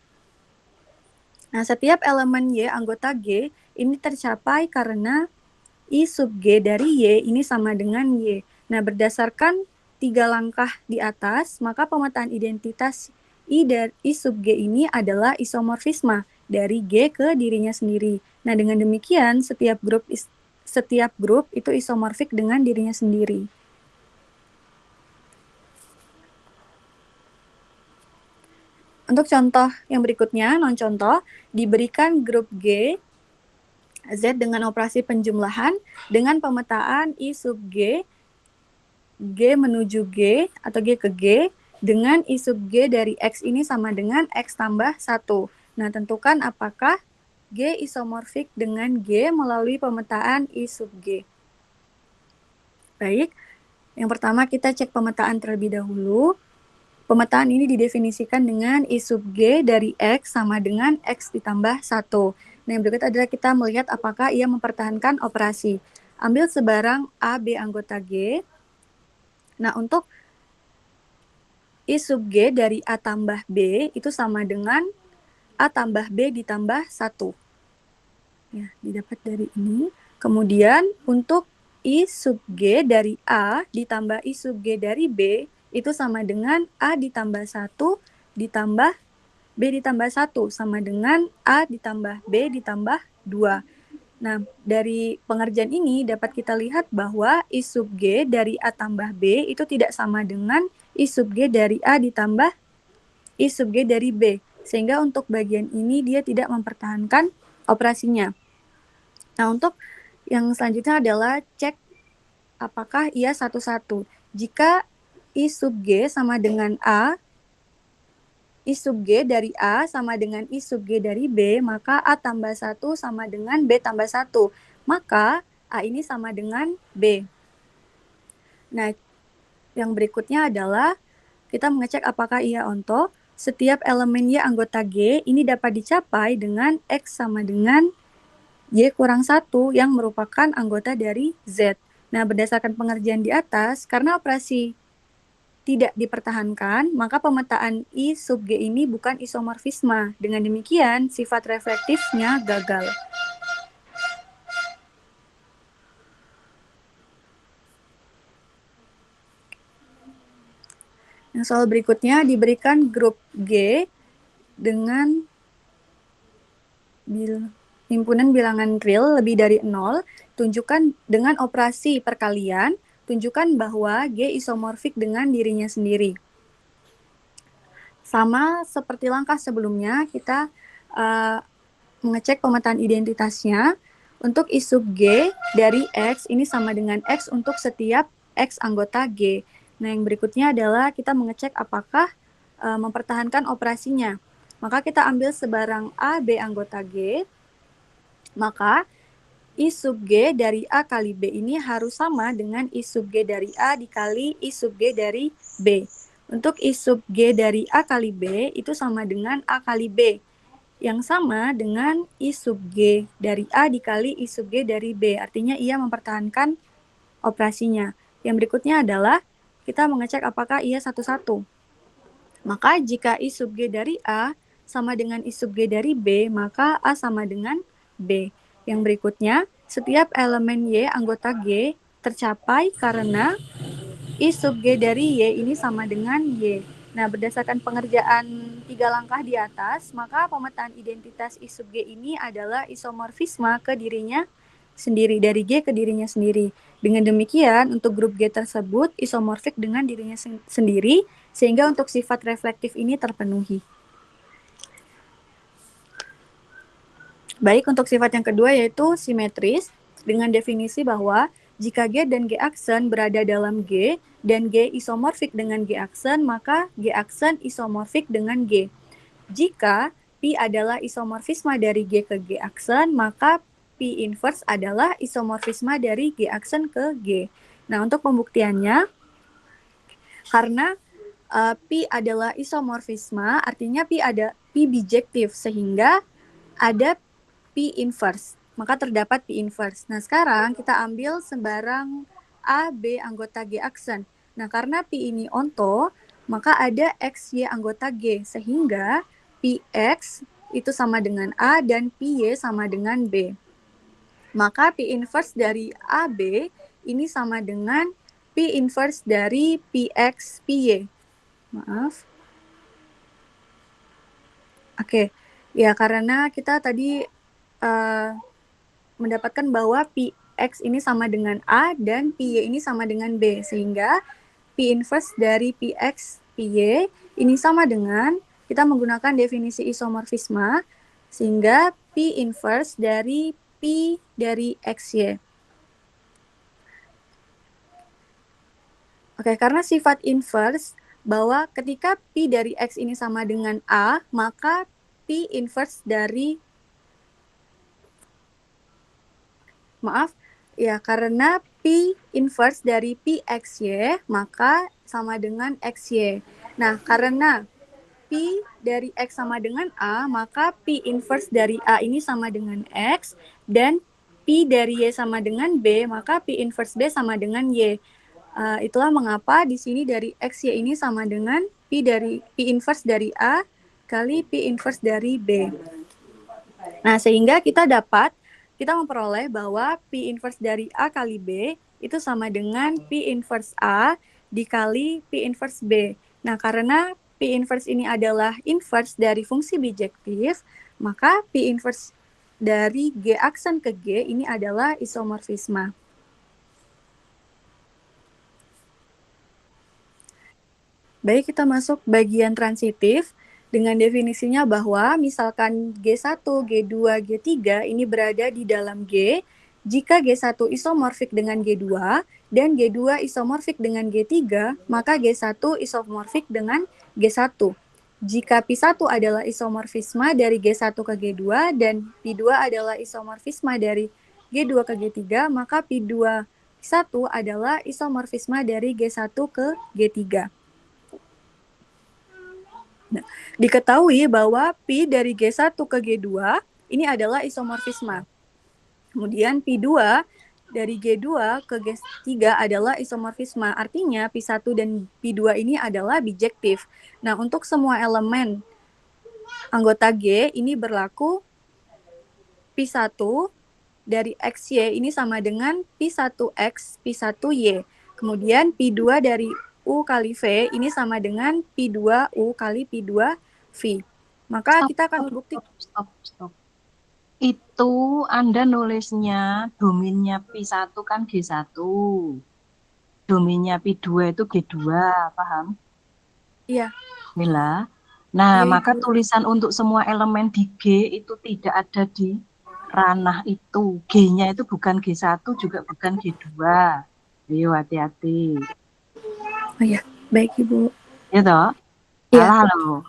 Nah, setiap elemen Y anggota G ini tercapai karena I sub G dari Y ini sama dengan Y. Nah, berdasarkan 3 langkah di atas, maka pemetaan identitas I sub G ini adalah isomorfisme dari G ke dirinya sendiri. Nah, dengan demikian setiap grup itu isomorfik dengan dirinya sendiri. Untuk contoh yang berikutnya, non-contoh, diberikan grup G, Z dengan operasi penjumlahan dengan pemetaan I sub G G menuju G atau G ke G dengan I sub G dari X ini sama dengan X tambah 1. Nah, tentukan apakah G isomorfik dengan G melalui pemetaan I sub G. Baik, yang pertama kita cek pemetaan terlebih dahulu. Pemetaan ini didefinisikan dengan I sub G dari X sama dengan X ditambah 1. Nah, yang berikut adalah kita melihat apakah ia mempertahankan operasi. Ambil sebarang A, B anggota G. Nah, untuk I sub G dari A tambah B itu sama dengan A tambah B ditambah 1. Ya, didapat dari ini. Kemudian untuk I sub G dari A ditambah I sub G dari B itu sama dengan A ditambah 1 ditambah B ditambah 1 sama dengan A ditambah B ditambah 2. Nah, dari pengerjaan ini dapat kita lihat bahwa I sub G dari A tambah B itu tidak sama dengan I sub G dari A ditambah I sub G dari B. Sehingga untuk bagian ini dia tidak mempertahankan operasinya. Nah, untuk yang selanjutnya adalah cek apakah ia satu-satu. Jika I sub G sama dengan A, I sub G dari A sama dengan I sub G dari B, maka A tambah 1 sama dengan B tambah 1. Maka A ini sama dengan B. Nah, yang berikutnya adalah kita mengecek apakah ia onto. Setiap elemen Y anggota G ini dapat dicapai dengan X sama dengan Y kurang 1 yang merupakan anggota dari Z. Nah, berdasarkan pengerjaan di atas, karena operasi tidak dipertahankan, maka pemetaan I sub G ini bukan isomorfisme. Dengan demikian, sifat reflektifnya gagal. Yang soal berikutnya diberikan grup G dengan himpunan bilangan real lebih dari 0, tunjukkan dengan operasi perkalian, tunjukkan bahwa G isomorfik dengan dirinya sendiri. Sama seperti langkah sebelumnya, kita mengecek pemetaan identitasnya. Untuk I sub G dari X ini sama dengan X untuk setiap X anggota G. Nah, yang berikutnya adalah kita mengecek apakah mempertahankan operasinya. Maka kita ambil sebarang A, B anggota G, maka I sub G dari A kali B ini harus sama dengan I sub G dari A dikali I sub G dari B. Untuk I sub G dari A kali B itu sama dengan A kali B, yang sama dengan I sub G dari A dikali I sub G dari B. Artinya ia mempertahankan operasinya. Yang berikutnya adalah kita mengecek apakah ia satu-satu. Maka jika I sub G dari A sama dengan I sub G dari B, maka A sama dengan B. Yang berikutnya, setiap elemen Y anggota G tercapai karena I sub G dari Y ini sama dengan Y. Nah, berdasarkan pengerjaan 3 langkah di atas, maka pemetaan identitas I sub G ini adalah isomorfisme ke dirinya sendiri, dari G ke dirinya sendiri. Dengan demikian, untuk grup G tersebut isomorfik dengan dirinya sendiri, sehingga untuk sifat reflektif ini terpenuhi. Baik, untuk sifat yang kedua yaitu simetris, dengan definisi bahwa jika G dan G aksen berada dalam G, dan G isomorfik dengan G aksen, maka G aksen isomorfik dengan G. Jika P adalah isomorfisme dari G ke G aksen, maka P inverse adalah isomorfisme dari G aksen ke G. Nah, untuk pembuktiannya, karena P adalah isomorfisme, artinya P bijektif, sehingga ada P inverse, maka terdapat P inverse. Nah, sekarang kita ambil sembarang A, B anggota G aksen. Nah, karena P ini onto, maka ada XY anggota G, sehingga PX itu sama dengan A dan PY sama dengan B. Maka P inverse dari AB ini sama dengan P inverse dari PX, PY. Maaf. Oke, ya karena kita tadi mendapatkan bahwa PX ini sama dengan A dan PY ini sama dengan B, sehingga P inverse dari PX, PY ini sama dengan, kita menggunakan definisi isomorfisme, sehingga P inverse dari P dari XY. Oke, karena sifat inverse bahwa ketika P dari X ini sama dengan A, maka P inverse dari, maaf, ya karena P inverse dari PXY, maka sama dengan XY. Nah, karena P dari X sama dengan A, maka P inverse dari A ini sama dengan X, dan P dari Y sama dengan B, maka P inverse B sama dengan Y. Itulah mengapa di sini dari X, Y ini sama dengan P inverse dari A kali P inverse dari B. Nah, sehingga kita memperoleh bahwa P inverse dari A kali B itu sama dengan P inverse A dikali P inverse B. Nah, karena P inverse ini adalah inverse dari fungsi bijektif, maka P inverse dari G aksen ke G ini adalah isomorfisme. Baik, kita masuk bagian transitif dengan definisinya bahwa misalkan G1, G2, G3 ini berada di dalam G, jika G1 isomorfik dengan G2 dan G2 isomorfik dengan G3, maka G1 isomorfik dengan G1. Jika P1 adalah isomorfisme dari G1 ke G2 dan P2 adalah isomorfisme dari G2 ke G3, maka P2 P1 adalah isomorfisme dari G1 ke G3. Nah, diketahui bahwa P dari G1 ke G2 ini adalah isomorfisme. Kemudian P2 dari G2 ke G3 adalah isomorfisme. Artinya P1 dan P2 ini adalah bijektif. Nah, untuk semua elemen anggota G ini berlaku P1 dari XY ini sama dengan P1X, P1Y. Kemudian P2 dari U kali V ini sama dengan P2U kali P2V. Maka kita akan membuktikan. Stop. Itu Anda nulisnya domainnya P1 kan G1. Domainnya P2 itu G2, paham? Iya. Mila. Nah, Iya, maka Ibu. tulisan untuk semua elemen di G itu tidak ada di ranah itu. G-nya itu bukan G1, juga bukan G2. Ayo hati-hati. Oh iya, baik Ibu. Ya toh? Iya. Salah loh.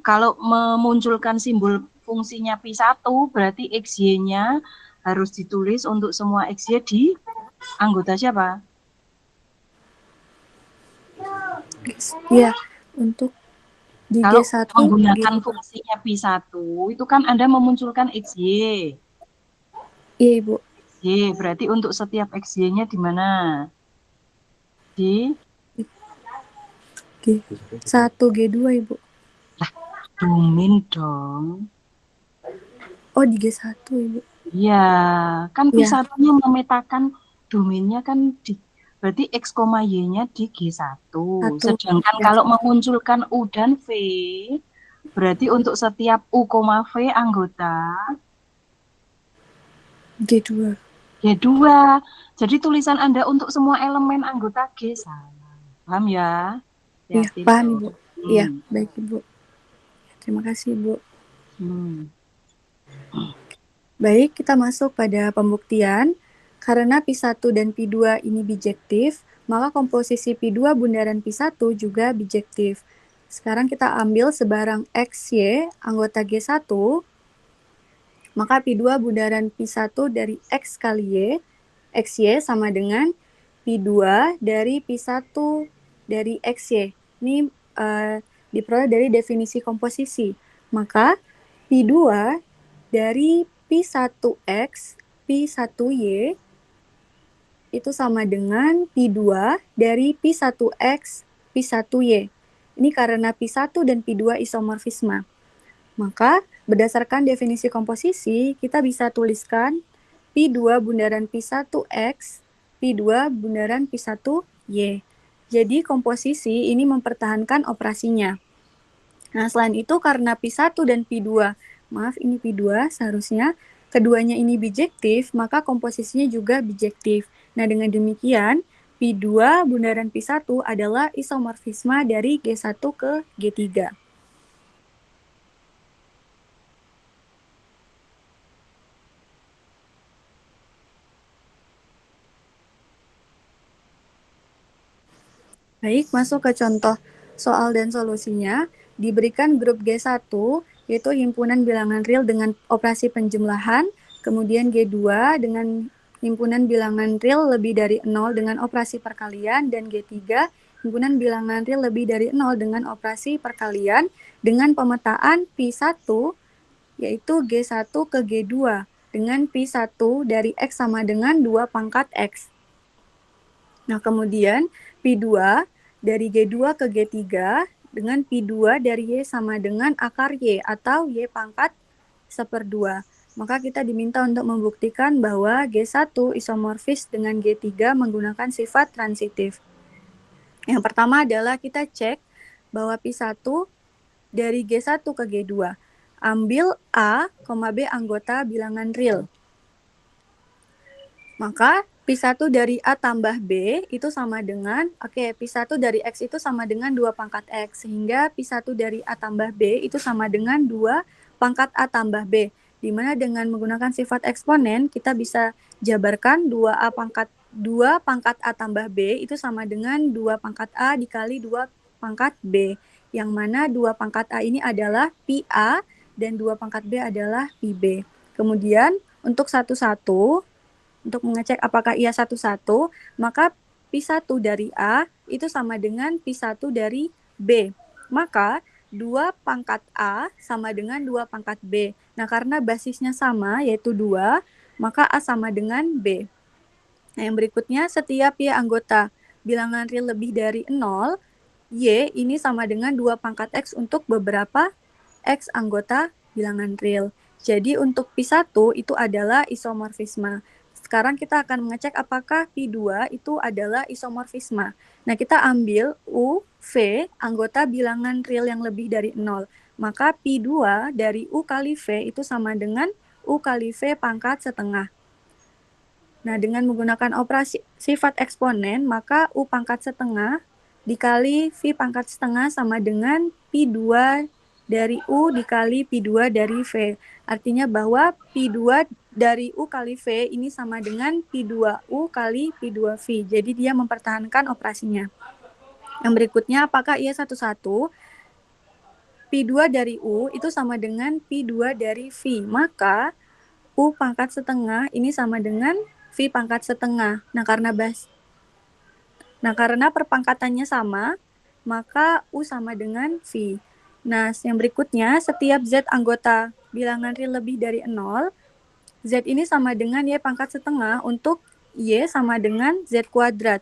Kalau memunculkan simbol fungsinya P1 berarti XY-nya harus ditulis untuk semua XY di anggota siapa? Iya, untuk di Kalau G1 menggunakan gitu. fungsinya P1 itu kan Anda memunculkan XY. Iya, Ibu. XY berarti untuk setiap XY-nya di mana? Di G1, G2, Ibu. domain dong. Oh, di G1, Ibu. Iya, kan Iya. P1-nya memetakan domainnya kan di berarti X, Y-nya di G1. Sedangkan Ya. kalau memunculkan U dan V, berarti untuk setiap U, V anggota G2. G2. Jadi tulisan Anda untuk semua elemen anggota G salah. Paham ya? Iya, Hati-hati paham loh. Ibu. Iya, baik Ibu. Terima kasih Ibu. Hmm. Baik, kita masuk pada pembuktian. Karena P1 dan P2 ini bijektif, maka komposisi P2 bundaran P1 juga bijektif. Sekarang kita ambil sebarang XY anggota G1, maka P2 bundaran P1 dari X kali Y, XY sama dengan P2 dari P1 dari XY. Ini diperoleh dari definisi komposisi. Maka P2 dari P1X, P1Y itu sama dengan P2 dari P1X, P1Y. Ini karena P1 dan P2 isomorfisme. Maka berdasarkan definisi komposisi, kita bisa tuliskan P2 bundaran P1X, P2 bundaran P1Y. Jadi komposisi ini mempertahankan operasinya. Nah, selain itu karena P1 dan P2, maaf ini P2 seharusnya, keduanya ini bijektif, maka komposisinya juga bijektif. Nah, dengan demikian, P2 bundaran P1 adalah isomorfisme dari G1 ke G3. Baik, masuk ke contoh soal dan solusinya. Diberikan grup G1, yaitu himpunan bilangan real dengan operasi penjumlahan, kemudian G2 dengan himpunan bilangan real lebih dari 0 dengan operasi perkalian, dan G3 himpunan bilangan real lebih dari 0 dengan operasi perkalian dengan pemetaan Pi1 yaitu G1 ke G2 dengan Pi1 dari X sama dengan 2 pangkat X. Nah, kemudian Pi2 dari G2 ke G3 dengan Pi2 dari Y sama dengan akar Y atau Y pangkat 1/2. Maka kita diminta untuk membuktikan bahwa G1 isomorfis dengan G3 menggunakan sifat transitif. Yang pertama adalah kita cek bahwa Pi1 dari G1 ke G2. Ambil A, B anggota bilangan real. Maka Pi1 dari A tambah B itu sama dengan, Pi1 dari X itu sama dengan 2 pangkat X. Sehingga Pi1 dari A tambah B itu sama dengan 2 pangkat A tambah B. Di mana dengan menggunakan sifat eksponen, kita bisa jabarkan 2 pangkat A tambah B itu sama dengan 2 pangkat A dikali 2 pangkat B. Yang mana 2 pangkat A ini adalah Pi A dan 2 pangkat B adalah Pi B. Kemudian untuk satu-satu, untuk mengecek apakah ia satu-satu, maka Pi1 dari A itu sama dengan Pi1 dari B. Maka 2 pangkat A sama dengan 2 pangkat B. Nah, karena basisnya sama, yaitu 2, maka A sama dengan B. Nah, yang berikutnya, setiap Y anggota bilangan real lebih dari 0, Y ini sama dengan 2 pangkat X untuk beberapa X anggota bilangan real. Jadi untuk Pi1 itu adalah isomorfisme. Sekarang kita akan mengecek apakah Pi2 itu adalah isomorfisme. Nah, kita ambil U, V, anggota bilangan real yang lebih dari 0. Maka Pi2 dari U kali V itu sama dengan U kali V pangkat setengah. Nah, dengan menggunakan operasi sifat eksponen, maka U pangkat setengah dikali V pangkat setengah sama dengan Pi2 dari U dikali Pi2 dari V. Artinya bahwa Pi2 dari U kali V ini sama dengan Pi2U kali Pi2V. Jadi dia mempertahankan operasinya. Yang berikutnya, apakah ia satu-satu? Pi2 dari U itu sama dengan Pi2 dari V. Maka U pangkat setengah ini sama dengan V pangkat setengah. Nah, karena perpangkatannya sama, maka U sama dengan V. Nah, yang berikutnya, setiap Z anggota bilangan real lebih dari 0, Z ini sama dengan Y pangkat setengah untuk Y sama dengan Z kuadrat,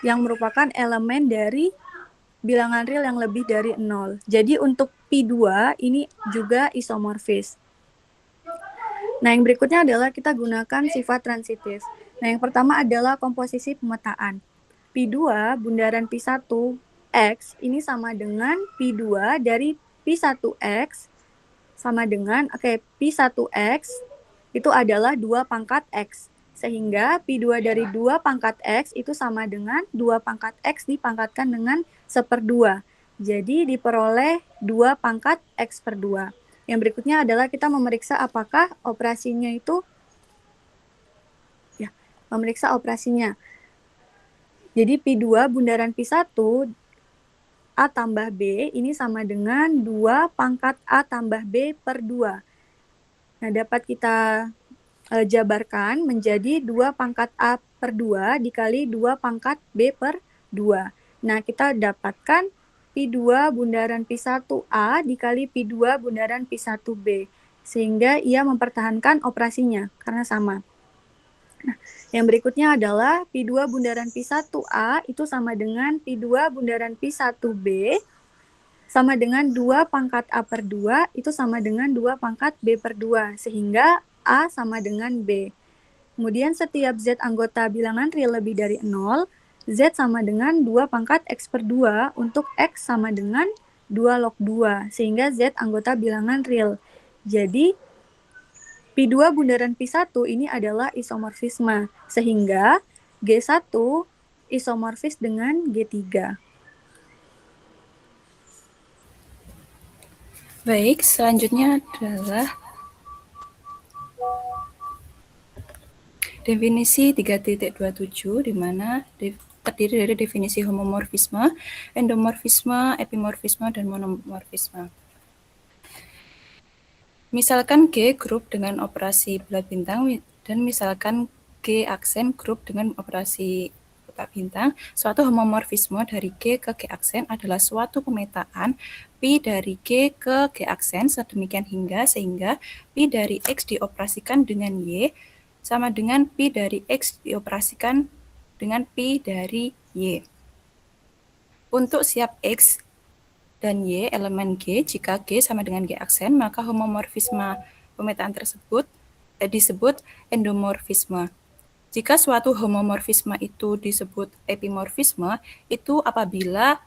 yang merupakan elemen dari bilangan real yang lebih dari 0. Jadi untuk Pi2 ini juga isomorfis. Nah, yang berikutnya adalah kita gunakan sifat transitif. Nah, yang pertama adalah komposisi pemetaan. Pi2 bundaran Pi1 X ini sama dengan Pi2 dari Pi1X sama dengan, Pi1X itu adalah 2 pangkat X. Sehingga Pi2 dari 2 pangkat X itu sama dengan 2 pangkat X dipangkatkan dengan 1/2. Jadi diperoleh 2 pangkat X per 2. Yang berikutnya adalah kita memeriksa apakah operasinya itu, memeriksa operasinya. Jadi Pi2 bundaran Pi1 A tambah B ini sama dengan 2 pangkat A tambah B per 2. Nah, dapat kita jabarkan menjadi 2 pangkat A per 2 dikali 2 pangkat B per 2. Nah, kita dapatkan Pi2 bundaran Pi1A dikali Pi2 bundaran Pi1B. Sehingga ia mempertahankan operasinya karena sama. Nah, yang berikutnya adalah Pi2 bundaran Pi1A itu sama dengan Pi2 bundaran Pi1B sama dengan 2 pangkat A per 2 itu sama dengan 2 pangkat B per 2. Sehingga A sama dengan B. Kemudian setiap Z anggota bilangan real lebih dari 0, Z sama dengan 2 pangkat X per 2 untuk X sama dengan 2 log 2. Sehingga Z anggota bilangan real. Jadi Pi2 bundaran Pi1 ini adalah isomorfisme. Sehingga G1 isomorfis dengan G3. Baik, selanjutnya adalah definisi 3.27, di mana terdiri dari definisi homomorfisme, endomorfisme, epimorfisme, dan monomorfisme. Misalkan G grup dengan operasi bulat bintang dan misalkan G aksen grup dengan operasi kotak bintang, suatu homomorfisme dari G ke G aksen adalah suatu pemetaan Pi dari G ke G aksen sedemikian sehingga Pi dari X dioperasikan dengan Y sama dengan Pi dari X dioperasikan dengan Pi dari Y. Untuk siap X dan Y elemen G, jika G sama dengan G aksen, maka homomorfisme pemetaan tersebut disebut endomorfisme. Jika suatu homomorfisme itu disebut epimorfisme, itu apabila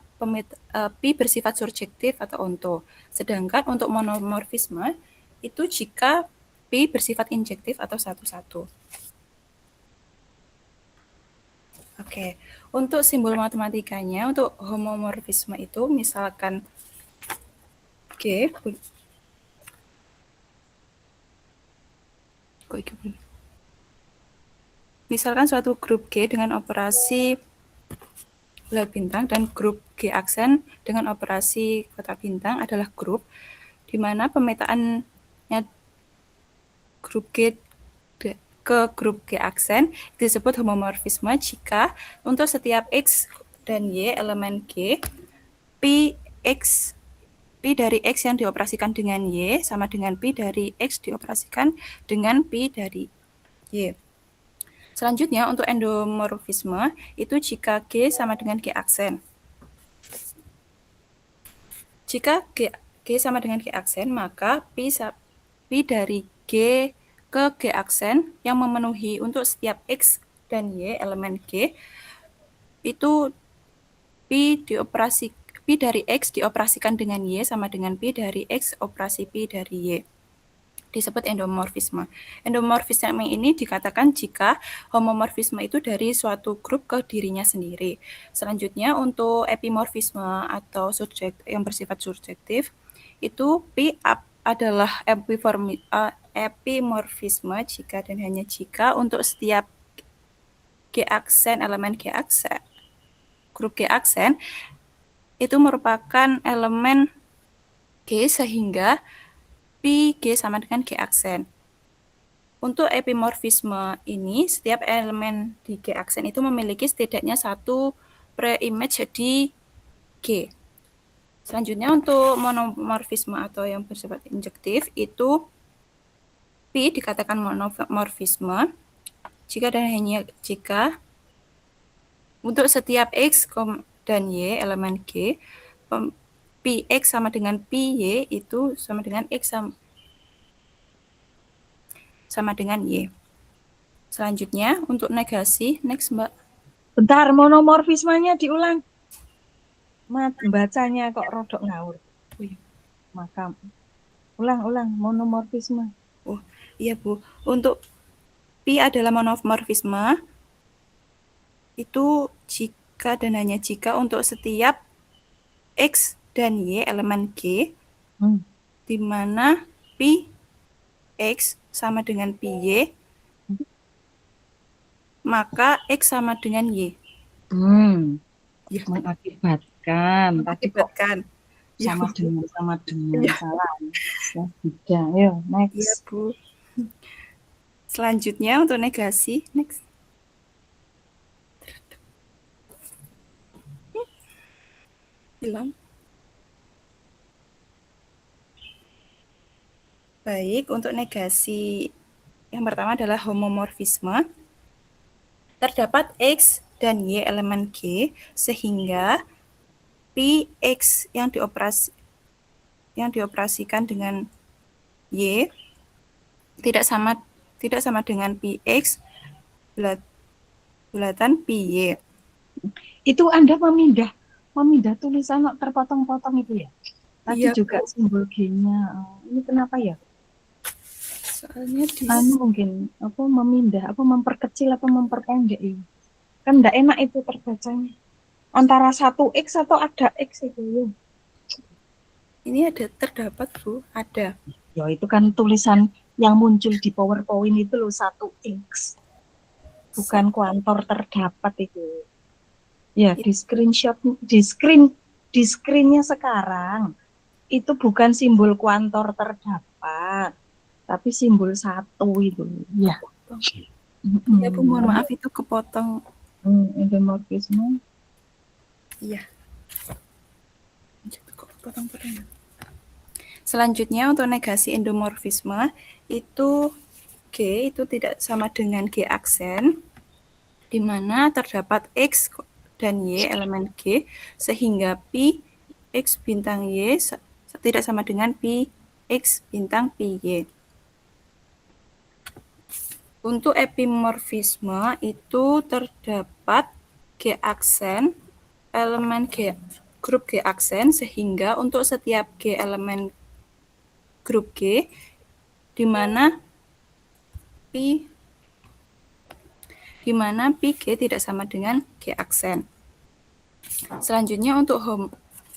Pi bersifat surjektif atau onto. Sedangkan untuk monomorfisme, itu jika Pi bersifat injektif atau satu-satu. Oke, untuk simbol matematikanya, untuk homomorfisme itu misalkan G, misalkan suatu grup G dengan operasi bulat bintang dan grup G aksen dengan operasi kotak bintang adalah grup di mana pemetaannya grup G ke grup G aksen disebut homomorfisme jika untuk setiap X dan Y elemen G, Pi dari X yang dioperasikan dengan Y sama dengan Pi dari X dioperasikan dengan Pi dari Y. Selanjutnya untuk endomorfisme itu jika G sama dengan G aksen. Jika G sama dengan G aksen, maka Pi dari G ke G aksen yang memenuhi untuk setiap X dan Y elemen G itu Pi dari X dioperasikan dengan Y sama dengan Pi dari X operasi Pi dari Y. Disebut endomorfisme. Endomorfisme ini dikatakan jika homomorfisme itu dari suatu grup ke dirinya sendiri. Selanjutnya untuk epimorfisme atau yang bersifat surjektif itu Pi adalah epimorfisme jika dan hanya jika untuk setiap G aksen elemen G aksen grup G aksen itu merupakan elemen G sehingga Pi G sama dengan G aksen. Untuk epimorfisme ini setiap elemen di G aksen itu memiliki setidaknya satu preimage di G. Selanjutnya untuk monomorfisme atau yang bersifat injektif itu Pi dikatakan monomorfisme jika dan hanya jika untuk setiap X dan Y elemen G, Pi X sama dengan Pi Y itu sama dengan X sama dengan Y. Selanjutnya untuk negasi, next Mbak. Bentar, monomorfismenya diulang. Bacanya kok rodok ngawur. Maka ulang monomorfisme. Oh, iya Bu. Untuk Pi adalah monomorfisme itu jika dan hanya jika untuk setiap X dan Y elemen G di mana Pi X sama dengan Pi Y maka X sama dengan Y. Ya, mengakibatkan. Ya, sama dengan ya. salah. Ya, tidak. Ayo, next. Iya, Bu. Selanjutnya untuk negasi, next. Hilang. Baik, untuk negasi yang pertama adalah homomorfisme. Terdapat X dan Y elemen G sehingga Pi X yang dioperasikan dengan Y tidak sama dengan Pi X bulatan Pi Y. Itu Anda memindah tulisan terpotong-potong itu ya? Tadi Iya, juga simbol G-nya. Ini kenapa ya? Soalnya mungkin memindah, memperkecil atau memperpendek ini. Kan enggak enak itu terbacanya. Antara 1X atau ada X itu ya. Ini terdapat Bu, ada. Ya itu kan tulisan yang muncul di PowerPoint itu loh 1X. Bukan kuantor terdapat itu. Ya, di screennya sekarang itu bukan simbol kuantor terdapat, tapi simbol satu itu. Ya. Ya Bu, mohon maaf itu kepotong. Endomorfisme. Iya. Potong-potong. Selanjutnya untuk negasi endomorfisme itu G itu tidak sama dengan G aksen, di mana terdapat X dan Y elemen G, sehingga Pi X bintang Y tidak sama dengan Pi X bintang Pi Y. Untuk epimorfisme itu terdapat G aksen, elemen G, grup G aksen, sehingga untuk setiap G elemen grup G, di mana Pi G tidak sama dengan G aksen. Selanjutnya untuk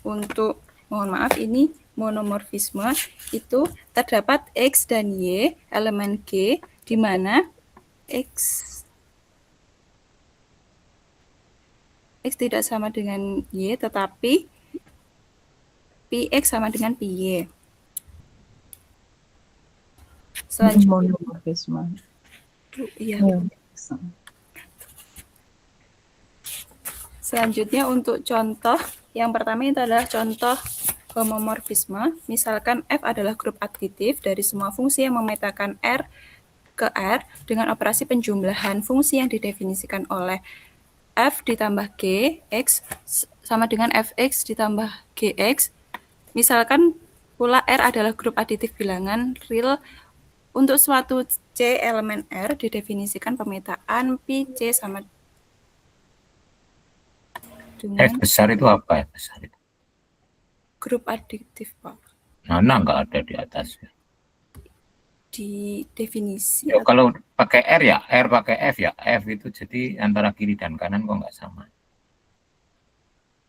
mohon maaf ini monomorfisme itu terdapat X dan Y elemen G, di mana X tidak sama dengan Y, tetapi Px sama dengan Py. Selanjutnya, Monomorfisme. iya. Selanjutnya untuk contoh, yang pertama itu adalah contoh homomorfisme. Misalkan F adalah grup aditif dari semua fungsi yang memetakan R ke R dengan operasi penjumlahan fungsi yang didefinisikan oleh F ditambah G, X sama dengan Fx ditambah Gx. Misalkan pula R adalah grup aditif bilangan real untuk suatu C elemen R didefinisikan pemetaan Pi C sama dengan F besar itu apa ya besar itu? grup aditif, Pak. Mana nggak ada di atas. Di definisi. Ya, kalau pakai R ya, R pakai F ya, F itu jadi antara kiri dan kanan kok nggak sama.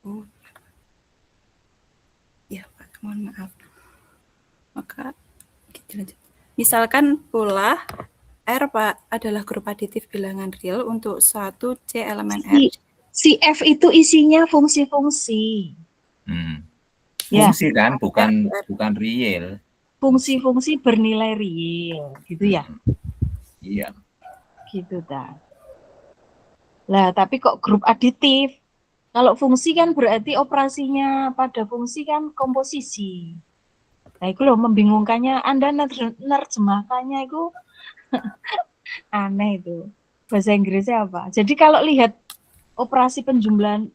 Oh. Ya, Pak, mohon maaf. Maka gitu lanjut. Misalkan pula R Pak adalah grup aditif bilangan real untuk suatu C elemen R. Si F itu isinya fungsi-fungsi. Ya. Fungsi kan, bukan real. Fungsi-fungsi bernilai real, gitu ya? Iya. Gitu dah. Lah, tapi kok grup aditif? Kalau fungsi kan berarti operasinya pada fungsi kan komposisi. Nah, itu loh membingungkannya. Anda nerjemahkannya itu aneh itu. Bahasa Inggrisnya apa? Jadi kalau lihat operasi penjumlahan,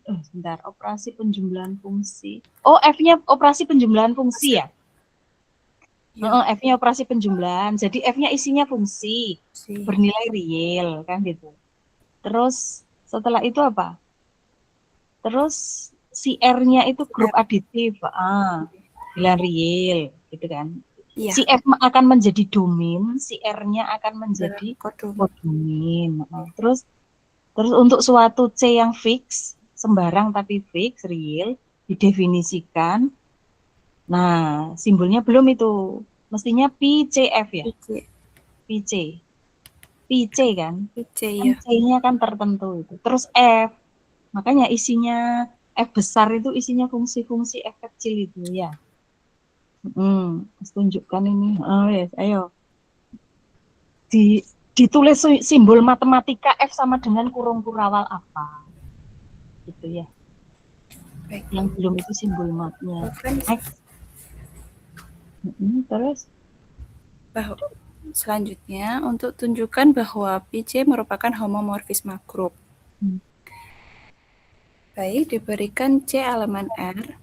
operasi penjumlahan fungsi. Oh, F-nya operasi penjumlahan fungsi ya? F-nya operasi penjumlahan. Jadi F-nya isinya fungsi bernilai real kan gitu. Terus setelah itu apa? Terus si R-nya itu grup aditif, bilangan real gitu kan. Iya. Si F akan menjadi domain, si R-nya akan menjadi kodomain. Terus untuk suatu C yang fix, sembarang tapi fix, real, didefinisikan. Nah, simbolnya belum itu. Mestinya PCF ya? PC kan? PC ya. PC-nya kan tertentu itu. Terus F. Makanya isinya F besar itu isinya fungsi-fungsi F kecil itu ya. Tunjukkan ini. Oh yes, ayo. Ditulis simbol matematika F sama dengan kurung kurawal apa? Gitu ya. Baik. Yang belum itu simbol matnya. Next. Terus selanjutnya untuk tunjukkan bahwa PC merupakan homomorfisme grup. Baik, diberikan C elemen R.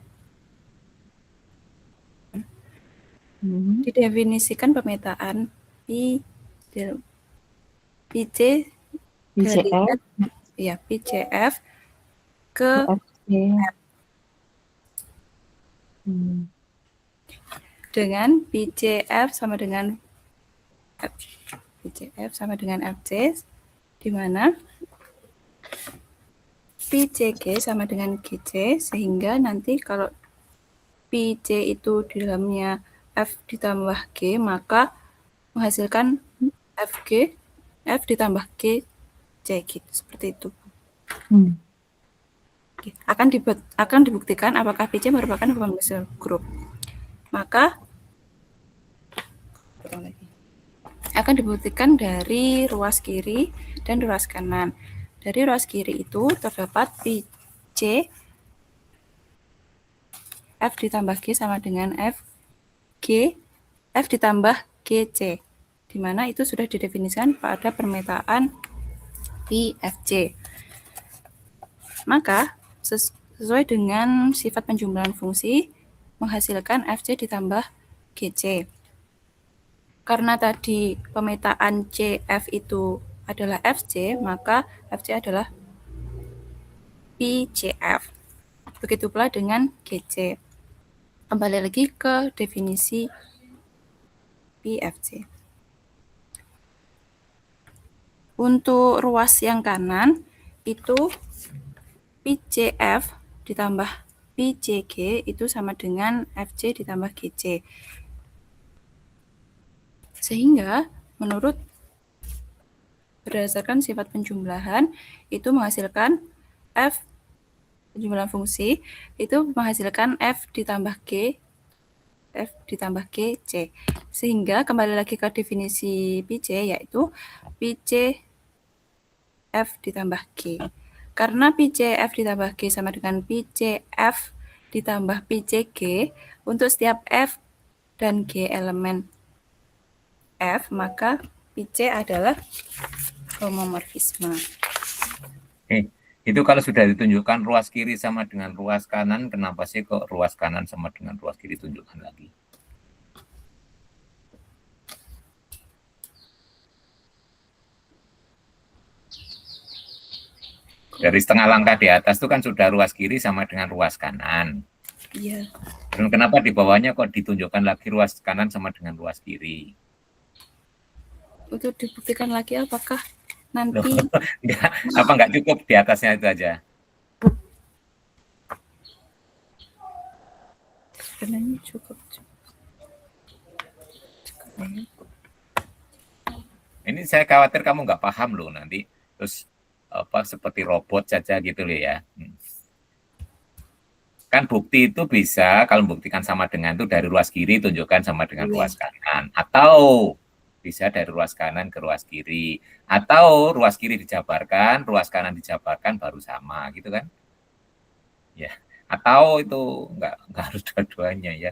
Didefinisikan pemetaan PCF ke F. Dengan PCF sama dengan FC, di mana PCG sama dengan GC, sehingga nanti kalau PC itu di dalamnya F ditambah G, maka menghasilkan FG, F ditambah G, C gitu, seperti itu. akan dibuktikan apakah PC merupakan homomorfisme grup. Maka akan dibuktikan dari ruas kiri dan ruas kanan. Dari ruas kiri itu terdapat PC F ditambah G sama dengan F ditambah GC, di mana itu sudah didefinisikan pada permetaan PFC. Maka sesuai dengan sifat penjumlahan fungsi menghasilkan FC ditambah GC. Karena tadi pemetaan CF itu adalah FC, maka FC adalah PCF. Begitu pula dengan GC. Kembali lagi ke definisi PFC. Untuk ruas yang kanan itu PCF ditambah PCG itu sama dengan FC ditambah GC. Sehingga menurut berdasarkan sifat penjumlahan itu menghasilkan F penjumlahan fungsi itu menghasilkan F ditambah GC. Sehingga kembali lagi ke definisi PC yaitu PC F ditambah G. Karena PCF ditambah G sama dengan PCF ditambah PCG, untuk setiap F dan G elemen F, maka PC adalah homomorfisme. Itu kalau sudah ditunjukkan ruas kiri sama dengan ruas kanan, kenapa sih kok ruas kanan sama dengan ruas kiri tunjukkan lagi? Dari setengah langkah di atas itu kan sudah ruas kiri sama dengan ruas kanan. Iya. Dan kenapa di bawahnya kok ditunjukkan lagi ruas kanan sama dengan ruas kiri? Untuk dibuktikan lagi apakah nanti nggak cukup di atasnya itu aja? sebenarnya cukup. Ini saya khawatir kamu nggak paham loh nanti. Terus seperti robot saja gitu loh ya. Kan bukti itu bisa kalau membuktikan sama dengan itu dari ruas kiri tunjukkan sama dengan ruas kanan, atau bisa dari ruas kanan ke ruas kiri, atau ruas kiri dijabarkan, ruas kanan dijabarkan baru sama gitu kan? Ya, atau itu nggak harus dua-duanya ya.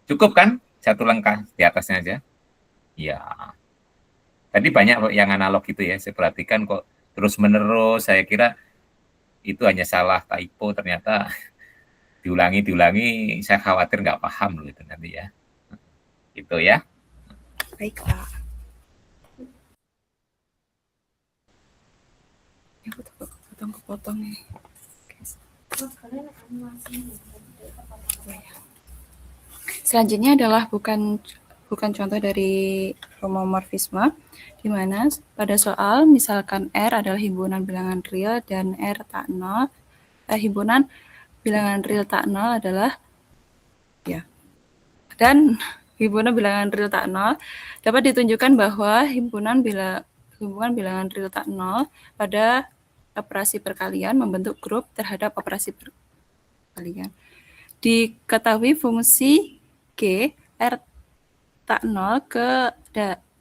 Cukup kan satu langkah di atasnya aja? Ya. Tadi banyak yang analog gitu ya, saya perhatikan kok terus-menerus, saya kira itu hanya salah typo, ternyata diulangi, saya khawatir nggak paham loh itu nanti ya. Gitu ya. Baik, Pak. Ya, kepotong nih. Selanjutnya adalah bukan contoh dari homomorfisme, di mana pada soal misalkan R adalah himpunan bilangan real dan R tak nol, himpunan bilangan real tak nol adalah dan himpunan bilangan real tak nol dapat ditunjukkan bahwa himpunan bilangan real tak nol pada operasi perkalian membentuk grup terhadap operasi perkalian. Diketahui fungsi G R tak nol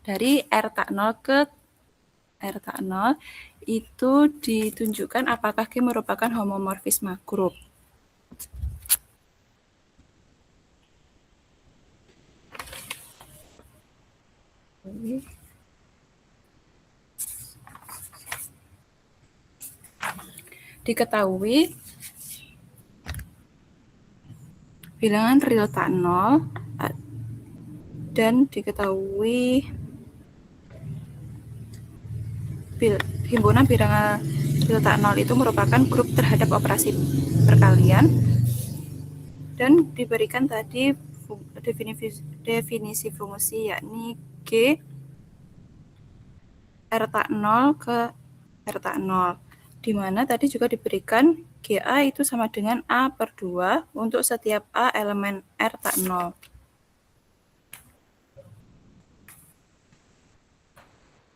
dari R tak nol ke R tak nol itu ditunjukkan apakah G merupakan homomorfisme grup. Diketahui bilangan real tak nol dan diketahui himpunan bilangan real tak nol itu merupakan grup terhadap operasi perkalian, dan diberikan tadi definisi fungsi yakni G R tak nol ke R tak nol, di mana tadi juga diberikan GA itu sama dengan A per 2 untuk setiap A elemen R tak nol.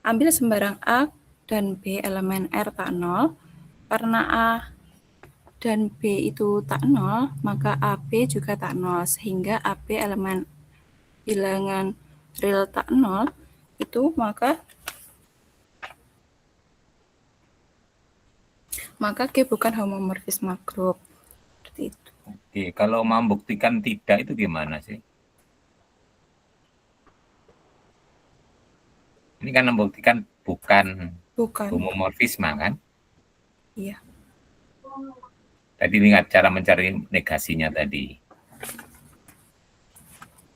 Ambil sembarang A dan B elemen R tak nol, karena A dan B itu tak nol, maka AB juga tak nol, sehingga AB elemen bilangan real tak nol itu maka G bukan homomorfisme grup. Seperti itu. Oke, kalau membuktikan tidak itu gimana sih? Ini kan membuktikan bukan homomorfisme kan? Iya. Tadi lihat cara mencari negasinya tadi.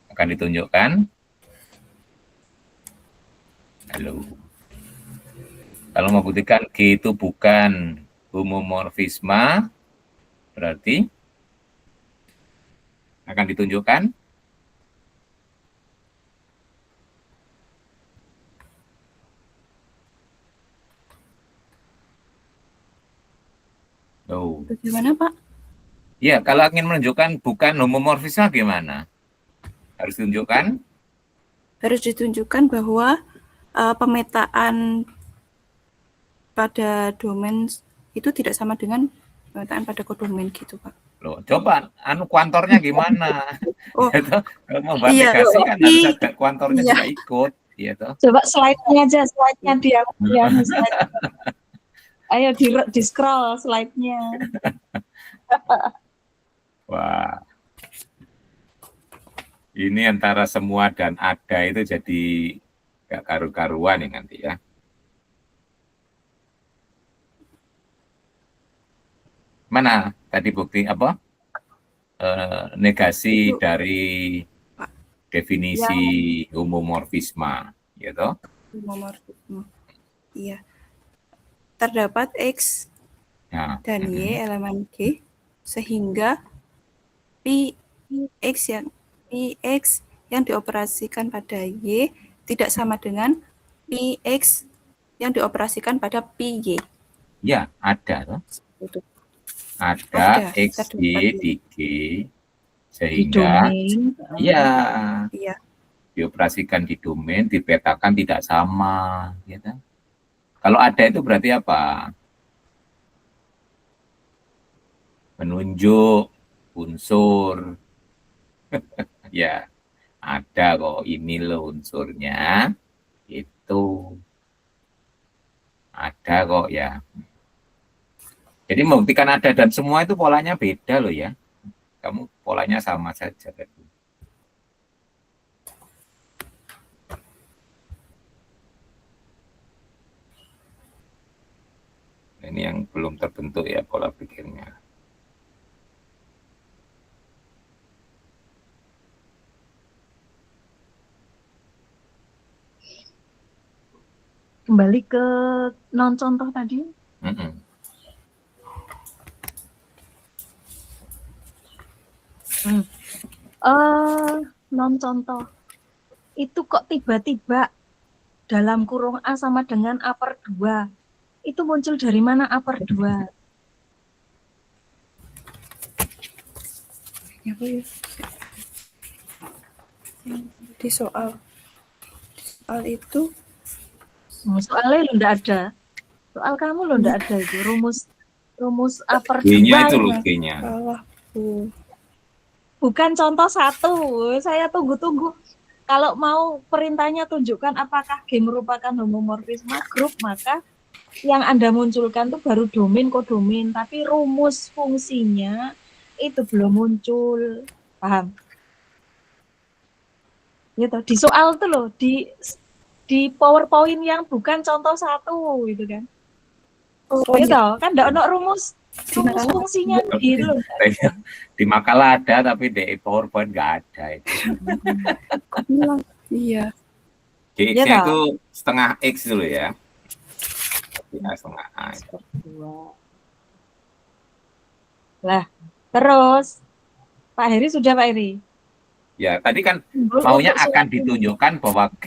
Akan ditunjukkan. Halo. Kalau membuktikan G itu bukan homomorfisme, berarti akan ditunjukkan. Oh. Bagaimana, Pak? Ya, kalau ingin menunjukkan bukan homomorfisme gimana? Harus ditunjukkan? Harus ditunjukkan bahwa pemetaan pada domain itu tidak sama dengan pemetaan pada kodomain gitu, Pak. Loh, coba kuantornya gimana? Oh, kalau mau buat iya, negasi kan harus ada kuantornya iya. juga ikut, iya toh. Coba slide-nya aja, slide-nya yang slide. Ayo di scroll slide-nya. Wah. Ini antara semua dan ada itu jadi gak karu-karuan ya nanti ya. Mana tadi bukti apa? Negasi dari definisi homomorfisme, ya toh? Homomorfisme. Iya. Terdapat X Ya. dan Y elemen G, sehingga Px yang dioperasikan pada Y tidak sama dengan Px yang dioperasikan pada PY. Ya, ada toh. Itu. Ada X, Y di G, sehingga ya dioperasikan di domain, dipetakan tidak sama, gitu. Kalau ada itu berarti apa? Menunjuk unsur. Ya, ada kok, ini loh unsurnya. Itu. Ada kok ya. Jadi membuktikan ada dan semua itu polanya beda loh ya. Kamu polanya sama saja. Ini yang belum terbentuk ya pola pikirnya. Kembali ke non contoh tadi. Non contoh itu kok tiba-tiba dalam kurung A sama dengan A per 2. Itu muncul dari mana A per 2? Di soal itu soalnya lo enggak ada. Soal kamu lo enggak ada itu rumus A per 2. G-nya itu loh G-nya. Bukan contoh 1. Saya tunggu-tunggu. Kalau mau perintahnya tunjukkan apakah G merupakan homomorfisme grup, maka yang Anda munculkan tuh baru domain, kodomain, tapi rumus fungsinya itu belum muncul. Paham? Gitu. Di soal tuh loh, di PowerPoint yang bukan contoh 1 gitu kan. Gitu, kan enggak ada rumus fungsinya gitu. Di makalah ada tapi di PowerPoint nggak ada itu. Iya. X-nya itu setengah X dulu ya. Setengah A. Lah, terus Pak Heri sudah Pak Heri? Ya, tadi kan maunya akan ditunjukkan bahwa G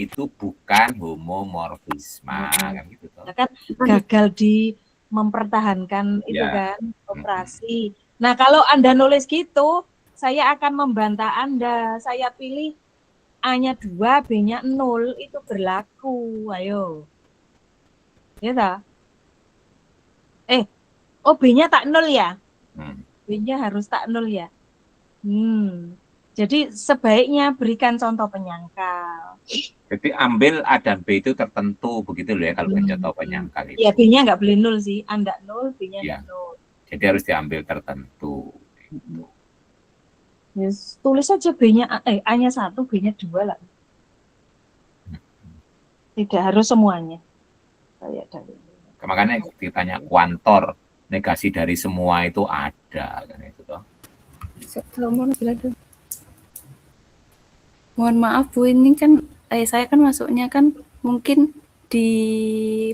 itu bukan homomorfisme kan gitu toh. Kan gagal di mempertahankan itu kan operasi. Nah, kalau Anda nulis gitu, saya akan membantah Anda. Saya pilih A-nya 2, B-nya 0, itu berlaku. Ayo. Ya tak? Oh, B-nya tak nol ya? Hmm. B-nya harus tak nol ya? Jadi sebaiknya berikan contoh penyangkal. Jadi ambil A dan B itu tertentu begitu loh ya kalau contoh penyangkal itu. Ya, B-nya nggak boleh nol sih. A nggak nol, B-nya Ya. nggak nol. Jadi harus diambil tertentu. Gitu. Yes, tulis aja B-nya A-nya 1, B-nya 2 lah. Tidak harus semuanya. Kayak dari Makanya ditanya kuantor, negasi dari semua itu ada kan itu toh. Mohon maaf Bu, ini kan saya kan masuknya kan mungkin di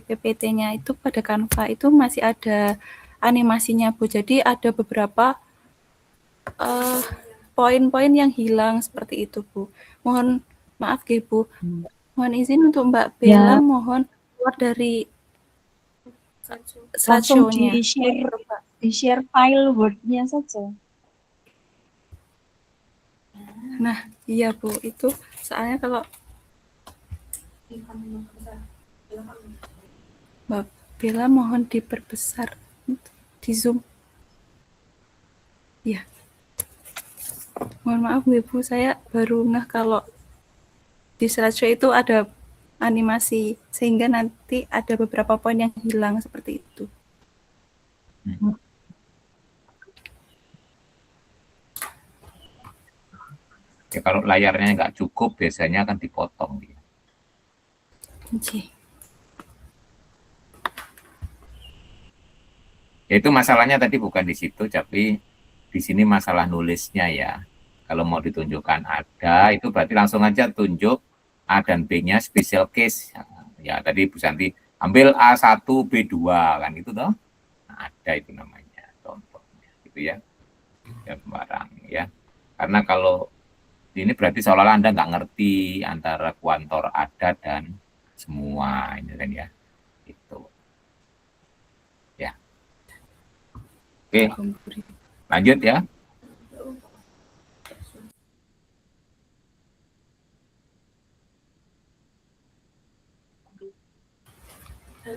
PPT-nya itu pada Canva itu masih ada animasinya Bu. Jadi ada beberapa poin-poin yang hilang seperti itu Bu. Mohon maaf Bu. Mohon izin untuk Mbak Bella, mohon keluar dari langsung slideshow-nya. di share file Word-nya saja. Nah, iya Bu, itu soalnya kalau Mbak Bella mohon diperbesar di Zoom. Ya. Mohon maaf Bu, saya baru ngeh kalau di slideshow itu ada animasi sehingga nanti ada beberapa poin yang hilang seperti itu. Ya, kalau layarnya nggak cukup biasanya akan dipotong. Okay. Ya, itu masalahnya tadi bukan di situ, tapi di sini masalah nulisnya ya. Kalau mau ditunjukkan ada, itu berarti langsung aja tunjuk A dan B-nya special case. Ya, tadi Bu Santi ambil A1, B2 kan itu toh. Nah, ada itu namanya contohnya gitu ya. Ya sembarang ya. Karena kalau ini berarti seolah-olah Anda nggak ngerti antara kuantor ada dan semua ini kan ya. Itu. Ya. Oke. Lanjut ya. Mohon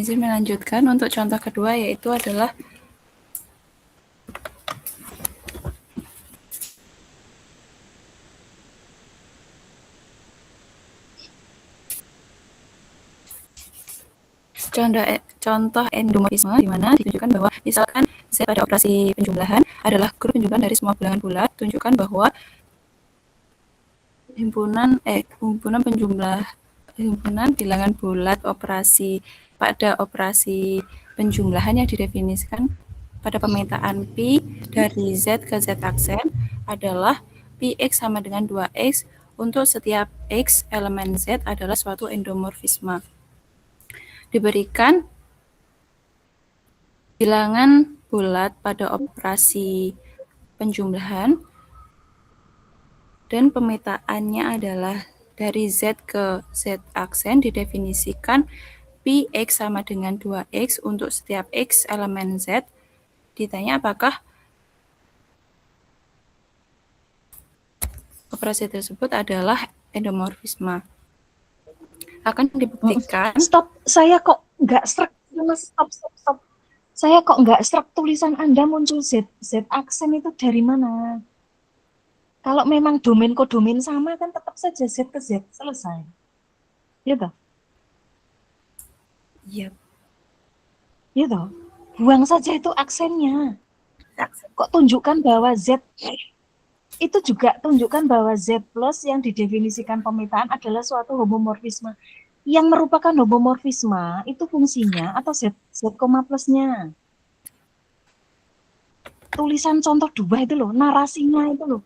izin melanjutkan untuk contoh kedua yaitu adalah contoh endomorfisme di mana ditunjukkan bahwa misalkan Z pada operasi penjumlahan adalah grup penjumlahan dari semua bilangan bulat, tunjukkan bahwa himpunan bilangan bulat pada operasi penjumlahan yang didefinisikan pada pemetaan Pi dari Z ke Z aksen adalah Px sama dengan 2X untuk setiap X elemen Z adalah suatu endomorfisme. Diberikan bilangan bulat pada operasi penjumlahan dan pemetaannya adalah dari Z ke Z aksen didefinisikan Px sama dengan 2X untuk setiap X elemen Z. Ditanya apakah operasi tersebut adalah endomorfisme. Akan dibuktikan. Stop, saya kok nggak struck. Stop. Saya kok nggak struck tulisan Anda muncul Z aksen itu dari mana? Kalau memang domain kodomain sama kan tetap saja Z ke Z, selesai. Iya toh? Iya. Iya toh? Buang saja itu aksennya. Kok tunjukkan bahwa Z itu juga tunjukkan bahwa Z plus yang didefinisikan pemetaan adalah suatu homomorfisme. Yang merupakan homomorfisme itu fungsinya atau Z koma plusnya. Tulisan contoh 2 itu loh, narasinya itu loh.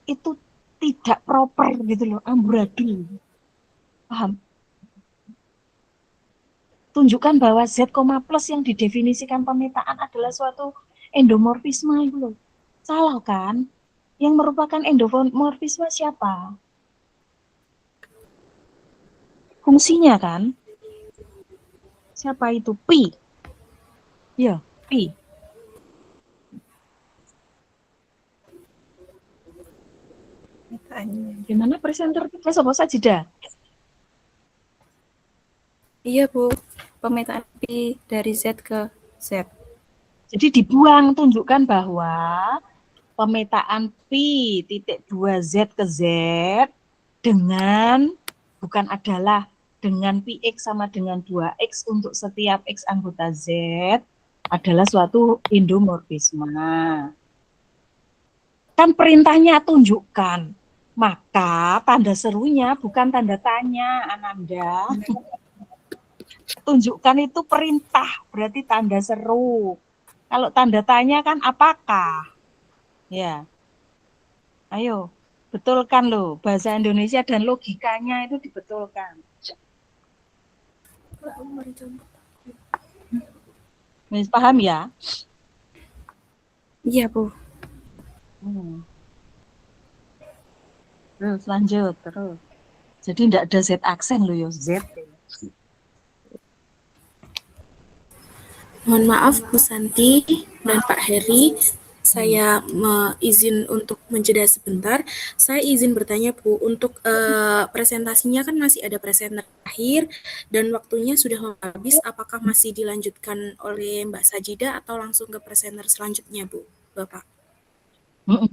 Itu tidak proper gitu loh, amburadul. Paham? Tunjukkan bahwa Z, plus yang didefinisikan pemetaan adalah suatu endomorfisme itu loh. Salah kan? Yang merupakan endomorfisme siapa? Fungsinya kan? Siapa itu? Pi. Ya, Pi. Pemetaannya. Gimana presenter kita sopo saja? Iya, Bu. Pemetaan Pi dari Z ke Z. Jadi dibuang, tunjukkan bahwa pemetaan pi titik 2Z ke Z dengan bukan adalah dengan Px sama dengan 2X untuk setiap X anggota Z adalah suatu endomorfisme. Kan perintahnya tunjukkan. Maka tanda serunya bukan tanda tanya, Ananda. Tunjukkan itu perintah, berarti tanda seru. Kalau tanda tanya kan apakah? Ya. Ayo, betulkan loh. Bahasa Indonesia dan logikanya itu dibetulkan. Mis, paham ya? Iya, Bu. Terus lanjut terus. Jadi tidak ada Z aksen loh ya, Z. Mohon maaf Bu Santi dan Pak Heri, saya izin untuk menjeda sebentar. Saya izin bertanya Bu, untuk presentasinya kan masih ada presenter terakhir dan waktunya sudah habis. Apakah masih dilanjutkan oleh Mbak Sajida atau langsung ke presenter selanjutnya Bu, Bapak?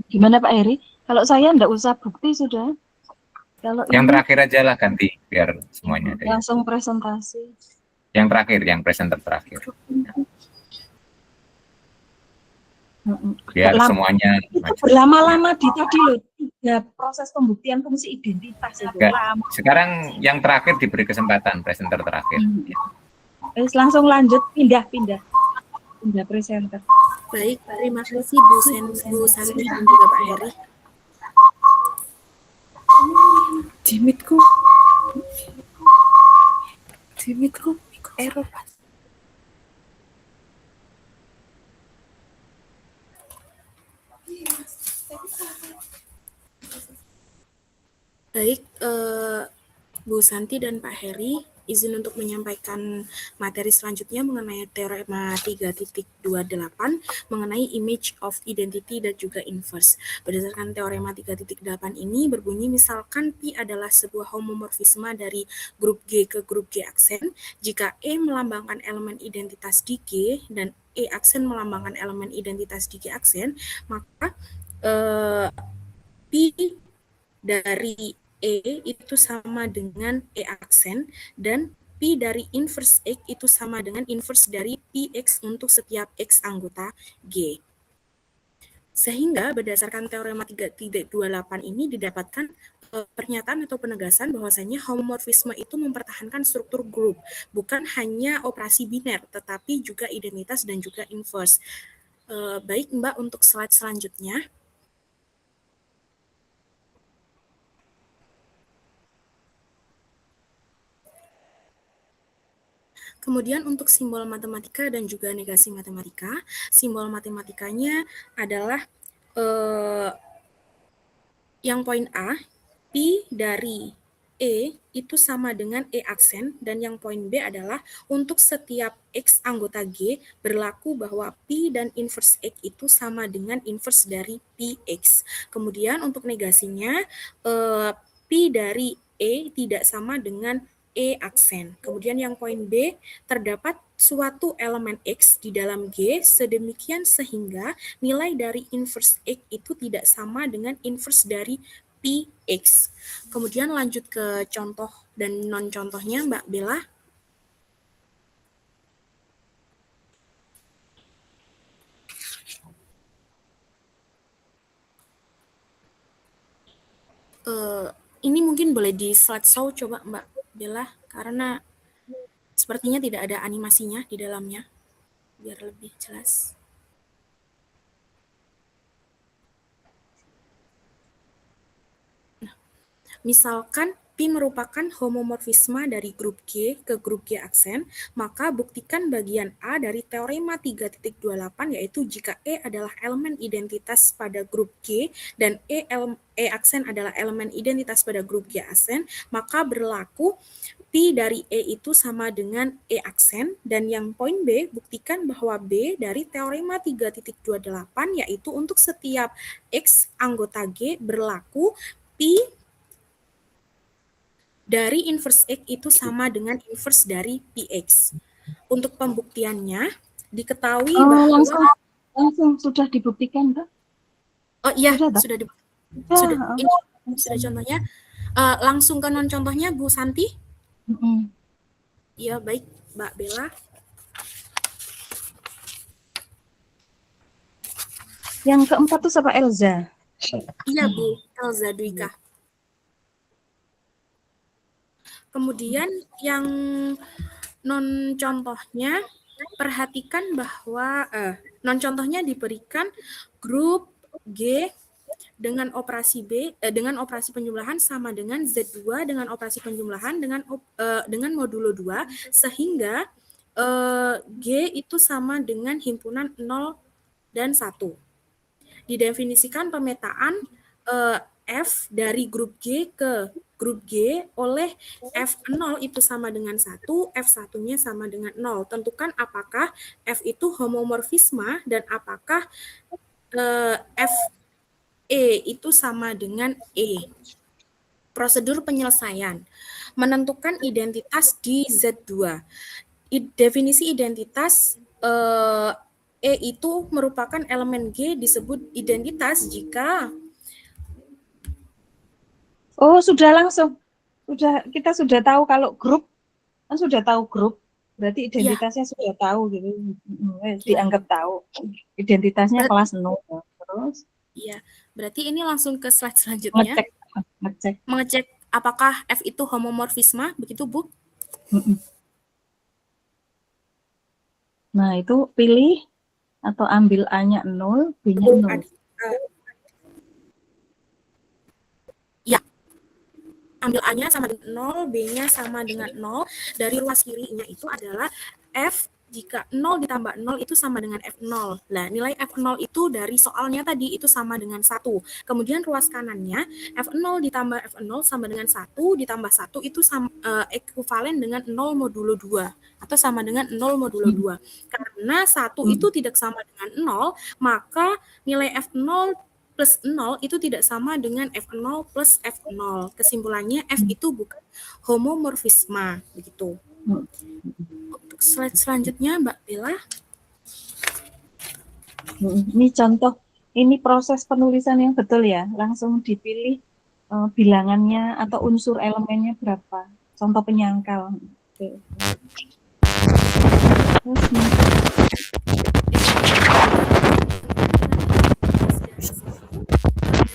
Gimana Pak Heri? Kalau saya enggak usah bukti sudah. Kalau Yang ini terakhir aja lah ganti biar semuanya ada. langsung presentasi. Yang terakhir, yang presenter terakhir. Biar semuanya Itu maju. berlama-lama di tadi loh, tiga proses pembuktian fungsi identitas itu. Enggak. Sekarang yang terakhir diberi kesempatan presenter terakhir. Langsung lanjut, pindah presenter. Baik, terima kasih Bu Santi dan juga Pak Heri. Jimitku error. Baik, Bu Santi dan Pak Heri, izin untuk menyampaikan materi selanjutnya mengenai teorema 3.28 mengenai image of identity dan juga inverse. Berdasarkan teorema 3.8 ini berbunyi misalkan Pi adalah sebuah homomorfisme dari grup G ke grup G aksen jika E melambangkan elemen identitas di G dan E aksen melambangkan elemen identitas di G aksen, maka Pi dari E itu sama dengan E aksen dan Pi dari inverse X itu sama dengan inverse dari Px untuk setiap X anggota G. Sehingga berdasarkan teorema 3.28 ini didapatkan pernyataan atau penegasan bahwasanya homomorfisme itu mempertahankan struktur grup, bukan hanya operasi biner, tetapi juga identitas dan juga inverse. Baik Mbak, untuk slide selanjutnya. Kemudian untuk simbol matematika dan juga negasi matematika, simbol matematikanya adalah yang poin A, Pi dari E itu sama dengan E aksen, dan yang poin B adalah untuk setiap X anggota G berlaku bahwa Pi dan inverse X itu sama dengan inverse dari Px. Kemudian untuk negasinya, Pi dari E tidak sama dengan E aksen. Kemudian yang poin B, terdapat suatu elemen X di dalam G sedemikian sehingga nilai dari inverse X itu tidak sama dengan inverse dari Px. Kemudian lanjut ke contoh dan non-contohnya Mbak Bella. Ini mungkin boleh di slideshow coba Mbak Bella, karena sepertinya tidak ada animasinya di dalamnya, biar lebih jelas. Nah, misalkan Pi merupakan homomorfisme dari grup G ke grup G aksen, maka buktikan bagian A dari teorema 3.28 yaitu jika E adalah elemen identitas pada grup G dan E aksen adalah elemen identitas pada grup G aksen, maka berlaku Pi dari E itu sama dengan E aksen, dan yang poin B, buktikan bahwa B dari teorema 3.28 yaitu untuk setiap X anggota G berlaku P dari inverse X itu sama dengan inverse dari PX. Untuk pembuktiannya, diketahui bahwa... Langsung sudah dibuktikan, Mbak? Oh iya, Sudah ini sudah contohnya. Langsung ke non contohnya, Bu Santi. Iya, baik, Mbak Bella. Yang keempat tuh siapa, Elza? Iya, Bu, Elza Dwika. Kemudian yang non contohnya, perhatikan bahwa non contohnya diberikan grup G dengan operasi dengan operasi penjumlahan sama dengan Z2 dengan operasi penjumlahan dengan modulo 2 sehingga G itu sama dengan himpunan 0 dan 1. Didefinisikan pemetaan F dari grup G ke grup G oleh F0 itu sama dengan 1, F1-nya sama dengan 0. Tentukan apakah F itu homomorfisme dan apakah F itu sama dengan E. Prosedur penyelesaian. Menentukan identitas di Z2. Definisi identitas E itu merupakan elemen G disebut identitas jika... Oh, sudah langsung. Kita sudah tahu kalau grup, kan sudah tahu grup, berarti identitasnya sudah tahu gitu. Dianggap tahu. Identitasnya kelas 0. Terus? Iya, berarti ini langsung ke slide selanjutnya. Mengecek apakah F itu homomorfisme, begitu Bu? Nah, itu pilih atau ambil A-nya 0, B-nya 0. Ya, ambil A-nya sama dengan 0, B-nya sama dengan 0. Dari ruas kirinya itu adalah F jika 0 ditambah 0 itu sama dengan F0. Nah, nilai F0 itu dari soalnya tadi itu sama dengan 1. Kemudian ruas kanannya F0 ditambah F0 sama dengan 1 ditambah 1 itu ekuivalen dengan 0 modulo 2 atau sama dengan 0 modulo 2. Karena 1 itu tidak sama dengan 0, maka nilai F0 plus 0 itu tidak sama dengan F0 plus F0. Kesimpulannya F itu bukan homomorfisme, begitu. Untuk slide selanjutnya, Mbak Bella. Ini contoh, ini proses penulisan yang betul ya. Langsung dipilih bilangannya atau unsur elemennya berapa. Contoh penyangkal. Oke.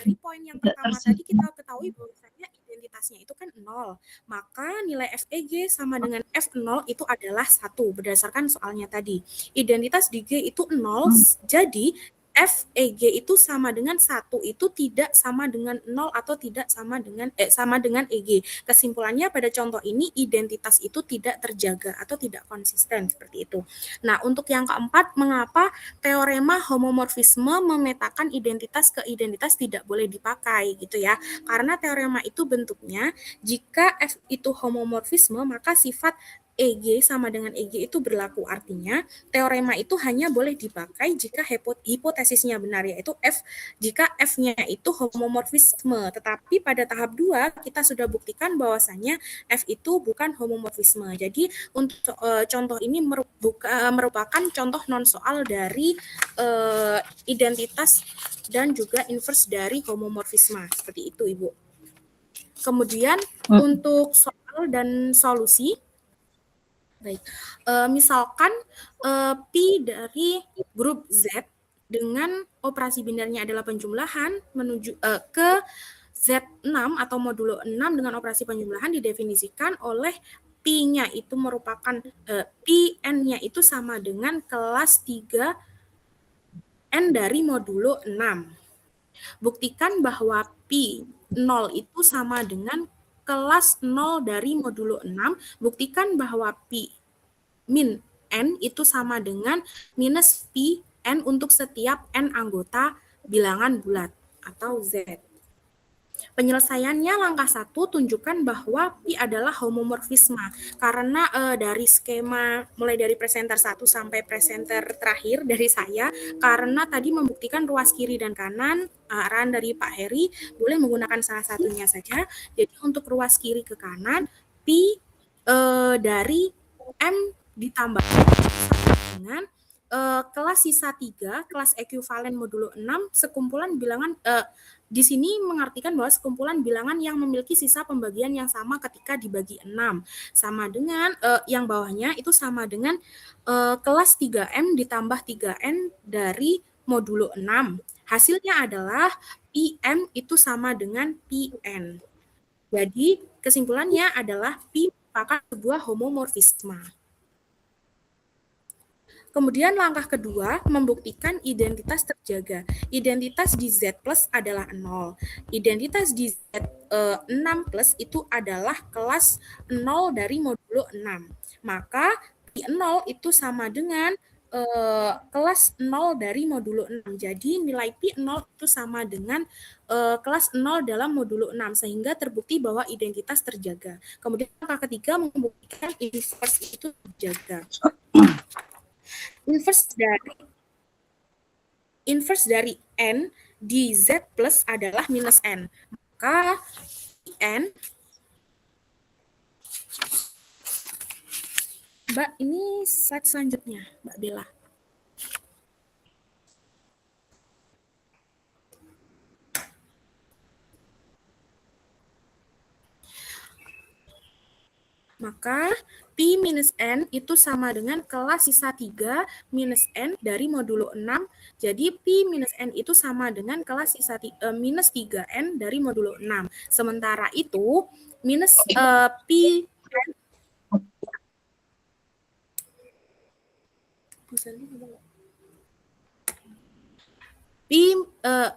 Dari poin yang pertama tadi kita ketahui bahwasanya identitasnya itu kan 0. Maka nilai FEG sama dengan F0 itu adalah 1 berdasarkan soalnya tadi. Identitas di G itu 0, jadi FEG itu sama dengan 1 itu tidak sama dengan 0 atau tidak sama dengan EG. Kesimpulannya pada contoh ini identitas itu tidak terjaga atau tidak konsisten seperti itu. Nah, untuk yang keempat, mengapa teorema homomorfisme memetakan identitas ke identitas tidak boleh dipakai gitu ya. Karena teorema itu bentuknya jika F itu homomorfisme maka sifat EG sama dengan EG itu berlaku. Artinya teorema itu hanya boleh dipakai jika hipotesisnya benar, yaitu F jika F-nya itu homomorfisme. Tetapi pada tahap 2 kita sudah buktikan bahwasannya F itu bukan homomorfisme. Jadi untuk contoh ini merupakan contoh non soal dari identitas dan juga inverse dari homomorfisme. Seperti itu, Ibu. Kemudian untuk soal dan solusi, baik, misalkan P dari grup Z dengan operasi binarnya adalah penjumlahan menuju ke Z6 atau modulo 6 dengan operasi penjumlahan didefinisikan oleh P-nya itu merupakan Pn-nya itu sama dengan kelas 3 N dari modulo 6. Buktikan bahwa P0 itu sama dengan kelas 0 dari modulo 6, buktikan bahwa P min N itu sama dengan minus P N untuk setiap N anggota bilangan bulat atau Z. Penyelesaiannya langkah 1, tunjukkan bahwa Pi adalah homomorfisme. Karena dari skema mulai dari presenter 1 sampai presenter terakhir dari saya, karena tadi membuktikan ruas kiri dan kanan, arahan dari Pak Heri, boleh menggunakan salah satunya saja. Jadi untuk ruas kiri ke kanan, Pi dari M ditambah dengan kelas sisa 3, kelas ekuivalen modulo 6, sekumpulan bilangan di sini mengartikan bahwa sekumpulan bilangan yang memiliki sisa pembagian yang sama ketika dibagi 6. Sama dengan yang bawahnya itu sama dengan kelas 3M ditambah 3N dari modulo 6. Hasilnya adalah PM itu sama dengan PN. Jadi kesimpulannya adalah P merupakan sebuah homomorfisme. Kemudian langkah kedua, membuktikan identitas terjaga. Identitas di Z plus adalah 0. Identitas di Z 6 plus itu adalah kelas 0 dari modulo 6. Maka Pi 0 itu sama dengan kelas 0 dari modulo 6. Jadi nilai Pi 0 itu sama dengan kelas 0 dalam modulo 6, sehingga terbukti bahwa identitas terjaga. Kemudian langkah ketiga, membuktikan inverse itu terjaga. Inverse dari N di Z plus adalah minus N. Maka N, Mbak, ini slide selanjutnya, Mbak Bella. Maka Pi minus N itu sama dengan kelas sisa 3 minus N dari modulo 6. Jadi Pi minus N itu sama dengan kelas sisa minus 3N dari modulo 6. Sementara itu, minus Pi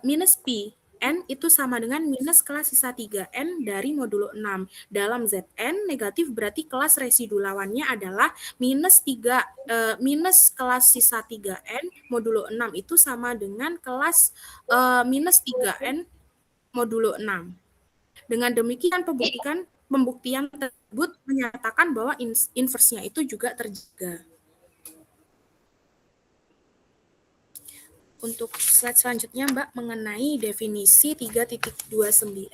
minus Pi N itu sama dengan minus kelas sisa 3N dari modulo 6. Dalam Zn, negatif berarti kelas residu lawannya adalah minus kelas sisa 3N modulo 6 itu sama dengan kelas minus 3N modulo 6. Dengan demikian pembuktian tersebut menyatakan bahwa inversnya itu juga terjaga. Untuk slide selanjutnya, Mbak, mengenai definisi 3.29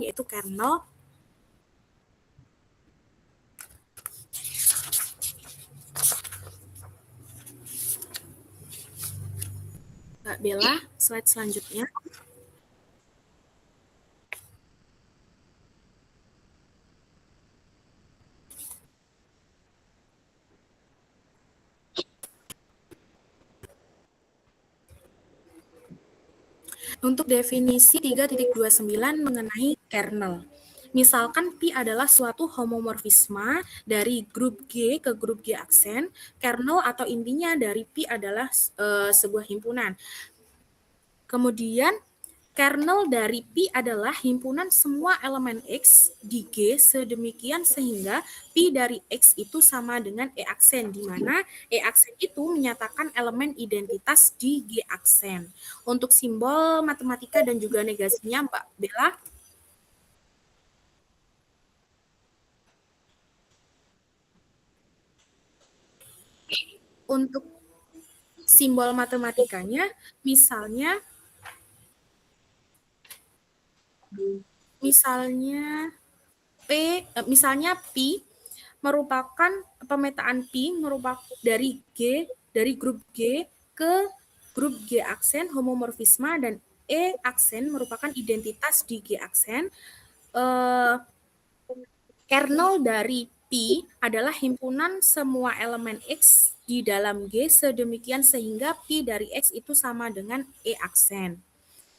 yaitu kernel. Mbak Bella, slide selanjutnya. Untuk definisi 3.29 mengenai kernel. Misalkan Pi adalah suatu homomorfisme dari grup G ke grup G aksen, kernel atau intinya dari Pi adalah sebuah himpunan. Kemudian kernel dari Pi adalah himpunan semua elemen X di G sedemikian sehingga Pi dari X itu sama dengan E aksen, di mana E aksen itu menyatakan elemen identitas di G aksen. Untuk simbol matematika dan juga negasinya, Mbak Bella. Untuk simbol matematikanya, misalnya Pi merupakan pemetaan Pi merupakan dari grup G ke grup G aksen homomorfisme dan E aksen merupakan identitas di G aksen. Kernel dari Pi adalah himpunan semua elemen X di dalam G sedemikian sehingga Pi dari X itu sama dengan E aksen.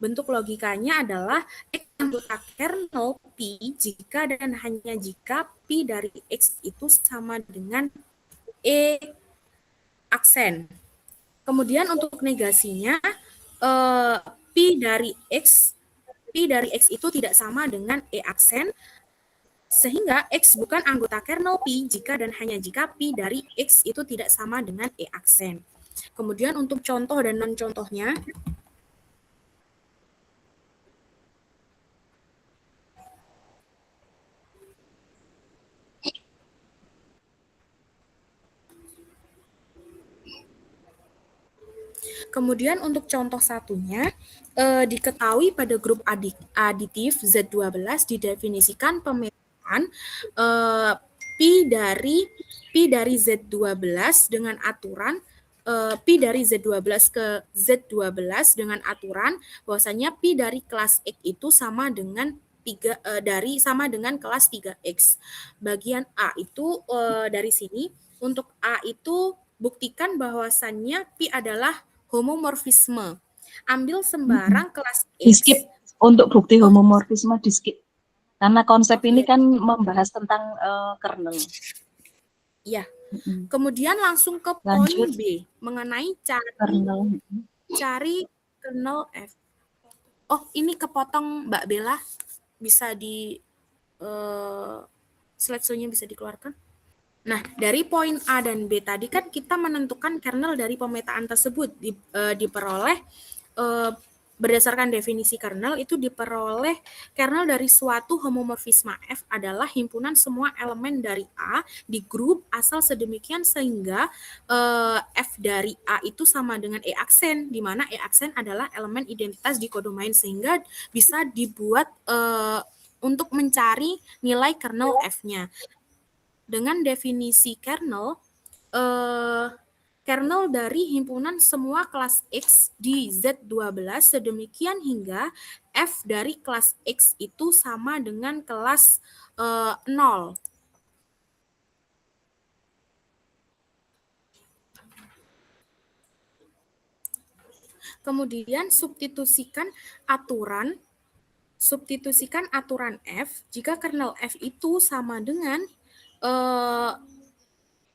Bentuk logikanya adalah X anggota kernel Pi jika dan hanya jika Pi dari X itu sama dengan E aksen. Kemudian untuk negasinya, Pi dari X itu tidak sama dengan E aksen, sehingga X bukan anggota kernel Pi jika dan hanya jika Pi dari X itu tidak sama dengan E aksen. Kemudian untuk contoh dan non-contohnya, Kemudian untuk contoh satunya, diketahui pada grup aditif Z12 didefinisikan pemetaan Pi dari Z12 dengan aturan Pi dari Z12 ke Z12 dengan aturan bahwasanya Pi dari kelas X itu sama dengan sama dengan kelas 3X. Bagian A itu dari sini, untuk A itu buktikan bahwasannya Pi adalah homomorfisme. Ambil sembarang kelas Di X. skip untuk bukti homomorfisme, di skip. Karena konsep ini kan membahas tentang kernel. Ya. Kemudian langsung ke Lanjut. poin B mengenai Kernel. cari kernel F. Oh, ini kepotong Mbak Bella. Bisa di slideshow-nya bisa dikeluarkan. Nah, dari poin A dan B tadi kan kita menentukan kernel dari pemetaan tersebut diperoleh berdasarkan definisi kernel itu diperoleh kernel dari suatu homomorfisme F adalah himpunan semua elemen dari A di grup asal sedemikian sehingga F dari A itu sama dengan E aksen, di mana E aksen adalah elemen identitas di kodomain sehingga bisa dibuat untuk mencari nilai kernel F-nya. Dengan definisi kernel, kernel dari himpunan semua kelas X di Z12 sedemikian hingga F dari kelas X itu sama dengan kelas 0. Kemudian substitusikan aturan F jika kernel F itu sama dengan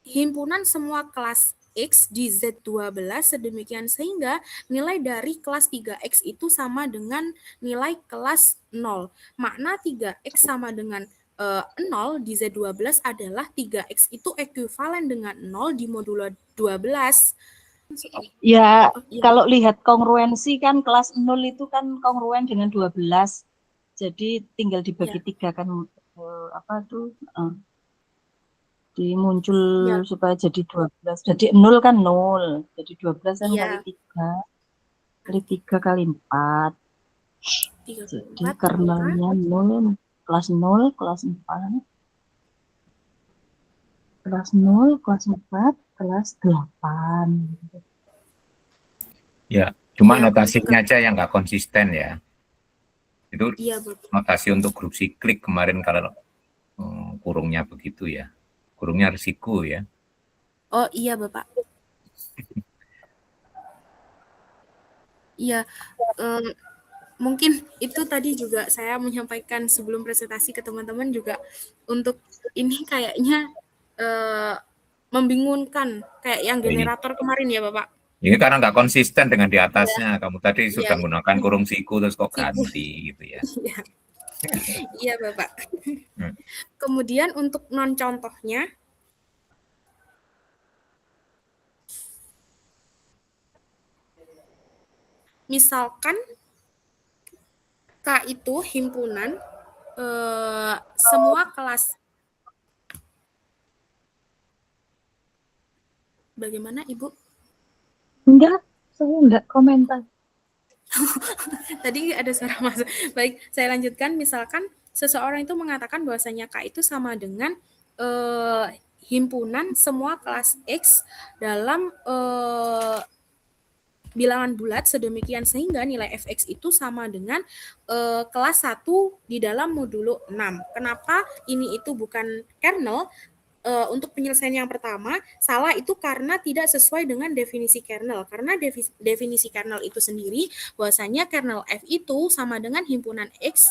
himpunan semua kelas X di Z12 sedemikian sehingga nilai dari kelas 3X itu sama dengan nilai kelas 0. Makna 3X sama dengan 0 di Z12 adalah 3X itu ekuivalen dengan 0 di modulo 12. Ya, kalau lihat kongruensi kan kelas 0 itu kan kongruen dengan 12. Jadi tinggal dibagi 3 kan muncul supaya jadi 12. Jadi 0 kan 0. Jadi 12 kan kali 3. Kali 3 kali 4. Jadi kernelnya 0, kelas 0, kelas 4. Kelas 0, kelas 4, kelas 8. Ya, cuma notasinya aja yang nggak konsisten ya. Itu notasi untuk grup siklik kemarin kalau kurungnya begitu ya. Kurungnya risiko ya. Oh iya Bapak. Iya, mungkin itu tadi juga saya menyampaikan sebelum presentasi ke teman-teman juga untuk ini kayaknya membingungkan kayak yang generator kemarin ya Bapak. Ini karena nggak konsisten dengan di atasnya. Kamu tadi sudah menggunakan kurung siku terus kok ganti gitu ya. Iya Bapak. Kemudian untuk non contohnya, misalkan K itu himpunan semua kelas. Bagaimana Ibu? Enggak, saya enggak komentar. Tadi ada suara masuk. Baik, saya lanjutkan. Misalkan seseorang itu mengatakan bahwasanya K itu sama dengan himpunan semua kelas X dalam bilangan bulat sedemikian sehingga nilai fx itu sama dengan kelas 1 di dalam modulo 6. Kenapa ini itu bukan kernel? Untuk penyelesaian yang pertama, salah itu karena tidak sesuai dengan definisi kernel. Karena definisi kernel itu sendiri, bahwasanya kernel F itu sama dengan himpunan X,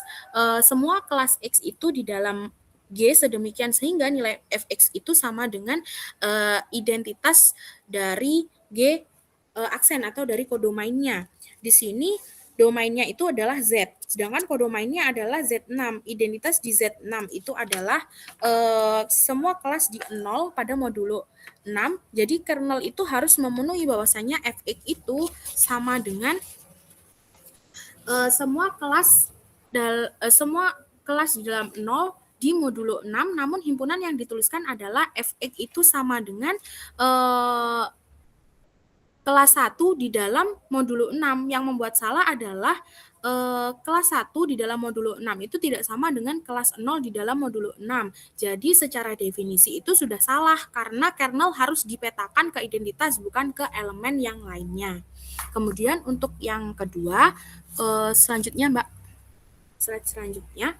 semua kelas X itu di dalam G sedemikian sehingga nilai fx itu sama dengan identitas dari G aksen atau dari kodomainnya. Di sini domainnya itu adalah Z, sedangkan kodomainnya adalah Z6. Identitas di Z6 itu adalah semua kelas di 0 pada modulo 6. Jadi kernel itu harus memenuhi bahwasanya fx itu sama dengan semua kelas di dalam 0 di modulo 6, namun himpunan yang dituliskan adalah fx itu sama dengan kelas 1 di dalam modulo 6. Yang membuat salah adalah kelas 1 di dalam modulo 6 itu tidak sama dengan kelas 0 di dalam modulo 6. Jadi secara definisi itu sudah salah karena kernel harus dipetakan ke identitas bukan ke elemen yang lainnya. Kemudian untuk yang kedua, selanjutnya Mbak, slide selanjutnya.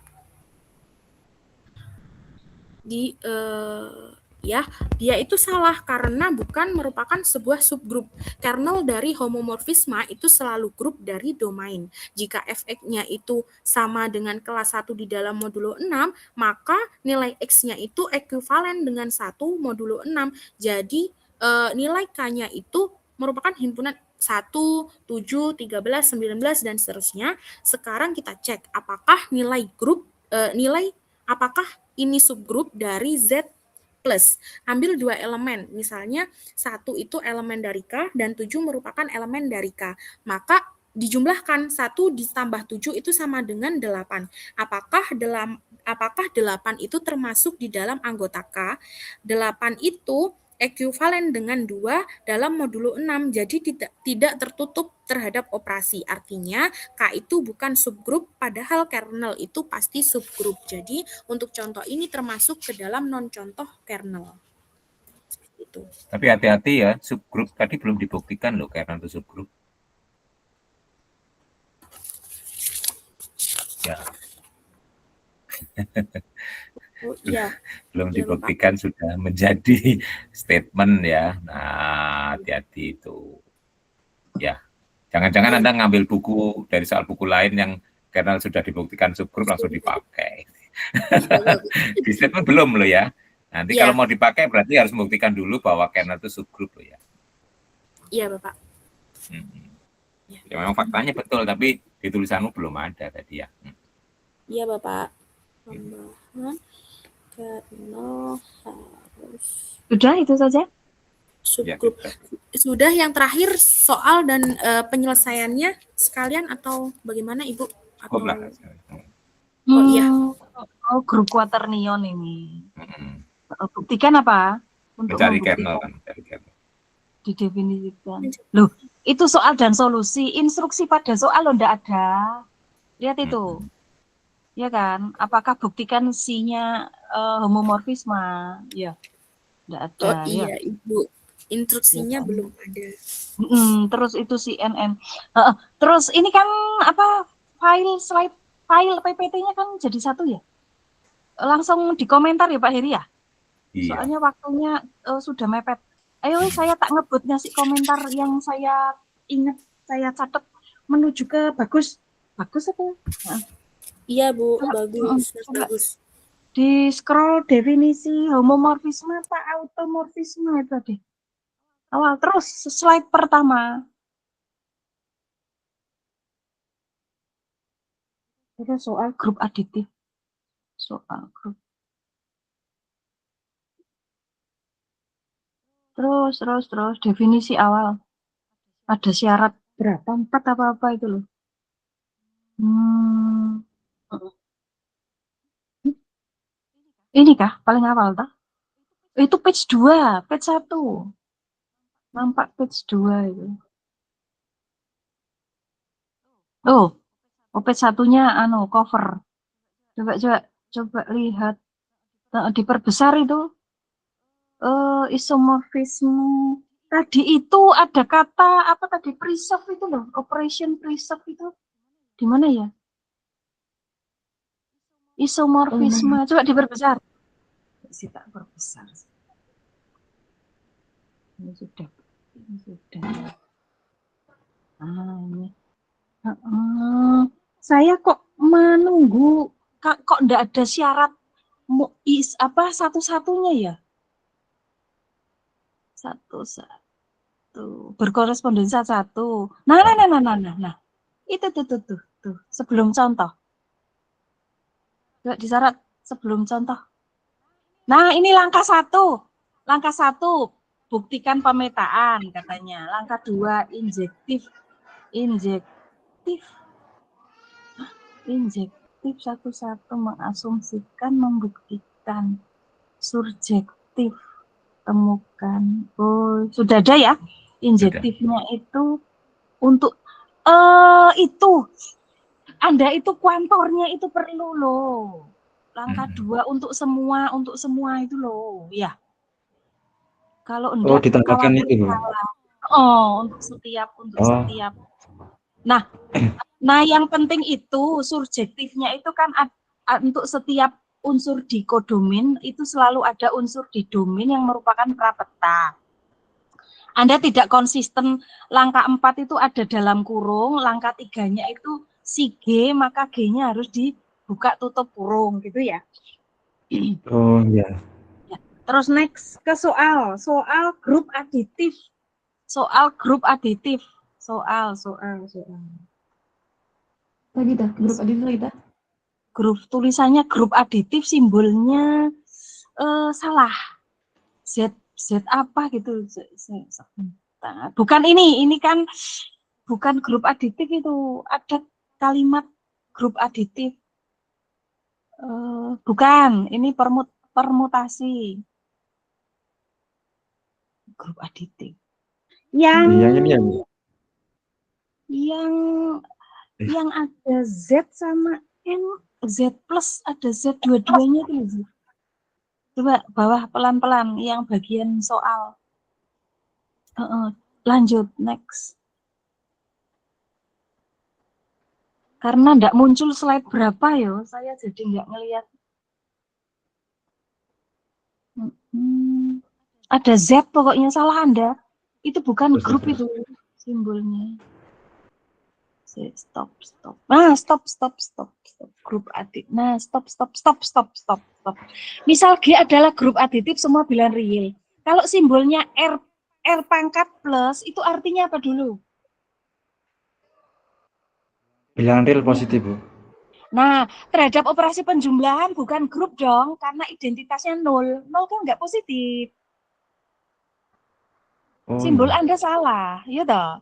Dia itu salah karena bukan merupakan sebuah subgrup. Kernel dari homomorfisma itu selalu grup dari domain. Jika fx-nya itu sama dengan kelas 1 di dalam modulo 6, maka nilai x-nya itu ekuivalen dengan 1 modulo 6. Jadi nilai k-nya itu merupakan himpunan 1, 7, 13, 19, dan seterusnya. Sekarang kita cek apakah apakah ini subgrup dari Z plus. Ambil 2 elemen, misalnya 1 itu elemen dari K dan 7 merupakan elemen dari K. Maka dijumlahkan 1 ditambah 7 itu sama dengan 8. Apakah 8 itu termasuk di dalam anggota K? 8 itu ekuivalen dengan 2 dalam modulo 6, jadi tidak tertutup terhadap operasi. Artinya K itu bukan subgrup, padahal kernel itu pasti subgrup. Jadi untuk contoh ini termasuk ke dalam non-contoh kernel. Itu. Tapi hati-hati ya, subgrup tadi belum dibuktikan loh kernel itu subgrup. Ya. Oh, iya. Belum dibuktikan Bapak. Sudah menjadi statement ya. Nah, hati-hati itu. Ya, jangan-jangan Anda ngambil buku dari soal buku lain yang kernel sudah dibuktikan subgrup langsung dipakai. Di statement belum loh ya. Nanti kalau mau dipakai berarti harus membuktikan dulu bahwa kernel itu subgrup loh ya. Iya, Bapak. Ya, memang faktanya betul, tapi di tulisanmu belum ada tadi ya. Iya, Bapak. Tambahan kernel harus. Sudah itu saja? Subgrup. Ya, sudah, yang terakhir soal dan penyelesaiannya sekalian atau bagaimana Ibu? Atau... Oh iya. Oh, grup quaternion ini. Buktikan apa? Untuk mencari kernel kan, didefinisikan. Loh, itu soal dan solusi. Instruksi pada soal lo enggak ada. Lihat itu. Ya kan? Apakah buktikan C-nya homomorfisme? Ya. Enggak ada. Oh iya, ya. Ibu. Instruksinya ya, belum ada. Terus itu CNN. Terus ini kan apa? File PPT-nya kan jadi satu ya? Langsung dikomentar ya Pak Heri ya? Iya. Soalnya waktunya sudah mepet. Ayo saya tak ngebut ngasih komentar yang saya ingat, saya catat menuju ke bagus. Bagus apa? Iya Bu, bagus. Bagus. Di scroll definisi homomorfisme atau automorfisme itu tadi. Awal terus slide pertama. Itu soal grup aditif. Soal grup. Terus definisi awal. Ada syarat berapa? 4 apa itu loh. Ini kah paling awal tak? Itu page 2, page 1. Nampak page 2 itu. Oh, page 1-nya cover. Coba lihat. Diperbesar itu. Isomorfisme. Tadi itu ada kata apa tadi? Preserve itu loh, operation preserve itu. Di mana ya? Isomorfisme. Coba diperbesar. Si tak perbesar. Ini sudah. Ini. Saya kok menunggu kok enggak ada syarat satu-satunya ya? Satu berkorespondensi satu. Nah. Itu tuh sebelum contoh. Coba disyarat sebelum contoh. Nah, ini langkah 1. Langkah 1 buktikan pemetaan katanya. Langkah 2 injektif satu-satu mengasumsikan, membuktikan. Surjektif temukan. Oh, sudah ada ya? Injektifnya itu untuk itu Anda itu kuantornya itu perlu loh. Langkah 2 untuk semua itu loh, ya. Kalau Oh, enggak ditambahkan khawatir itu, Bu. salah. Oh, untuk setiap. Oh, Nah, yang penting itu surjektifnya itu kan untuk setiap unsur di kodomin itu selalu ada unsur di domain yang merupakan prapeta. Anda tidak konsisten, langkah 4 itu ada dalam kurung, langkah 3-nya itu si G, maka G-nya harus dibuka tutup kurung, gitu ya. oh ya. Terus next ke soal grup aditif. Soal. Lagi dah, grup aditif lagi dah. Grup tulisannya grup aditif, simbolnya salah. Z apa gitu. Bukan ini kan bukan grup aditif itu. Ada kalimat grup aditif. Bukan, ini permutasi. Grup aditif. Yang Ini ya, Bu. yang ada Z sama N, Z plus ada Z dua-duanya itu. Coba bawah pelan-pelan yang bagian soal. Lanjut next. Karena enggak muncul slide berapa ya, saya jadi enggak ngelihat. Ada Z pokoknya, salah Anda. Itu bukan grup itu simbolnya. Stop. Nah, stop. Grup aditif. Nah, stop. Misal G adalah grup aditif semua bilangan real. Kalau simbolnya R pangkat plus, itu artinya apa dulu? Bilangan real positif, Bu. Nah, terhadap operasi penjumlahan bukan grup dong, karena identitasnya 0. 0 kan nggak positif. Oh, Simbol iya. Anda salah, ya toh?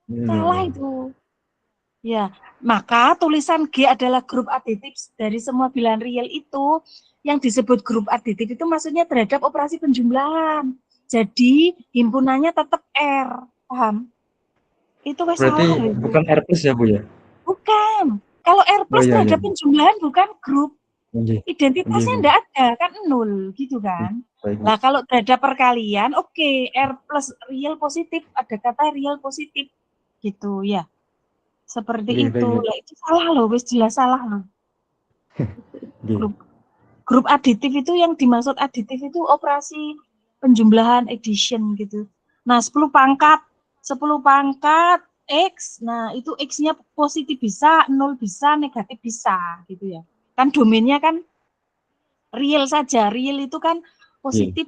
Iya, Salah iya. itu. Ya, maka tulisan G adalah grup aditif dari semua bilangan real itu, yang disebut grup aditif itu maksudnya terhadap operasi penjumlahan. Jadi, himpunannya tetap R, paham? Itu wes Berarti salah itu. bukan R plus ya, Bu ya? Bukan. Kalau R plus iya, terhadap iya. penjumlahan bukan grup. Iya. Identitasnya Iya, Bu. enggak ada, kan 0 gitu kan. Baik, Bu. Nah, kalau terhadap perkalian, oke, R plus real positif, ada kata real positif gitu ya. Seperti Iya, itu. baik. Lah, itu salah loh, wis jelas salah loh. Iya. Grup aditif itu, yang dimaksud aditif itu operasi penjumlahan addition gitu. Nah, 10 pangkat X, nah itu X-nya positif bisa, 0 bisa, negatif bisa gitu ya. Kan domainnya kan real saja, real itu kan positif,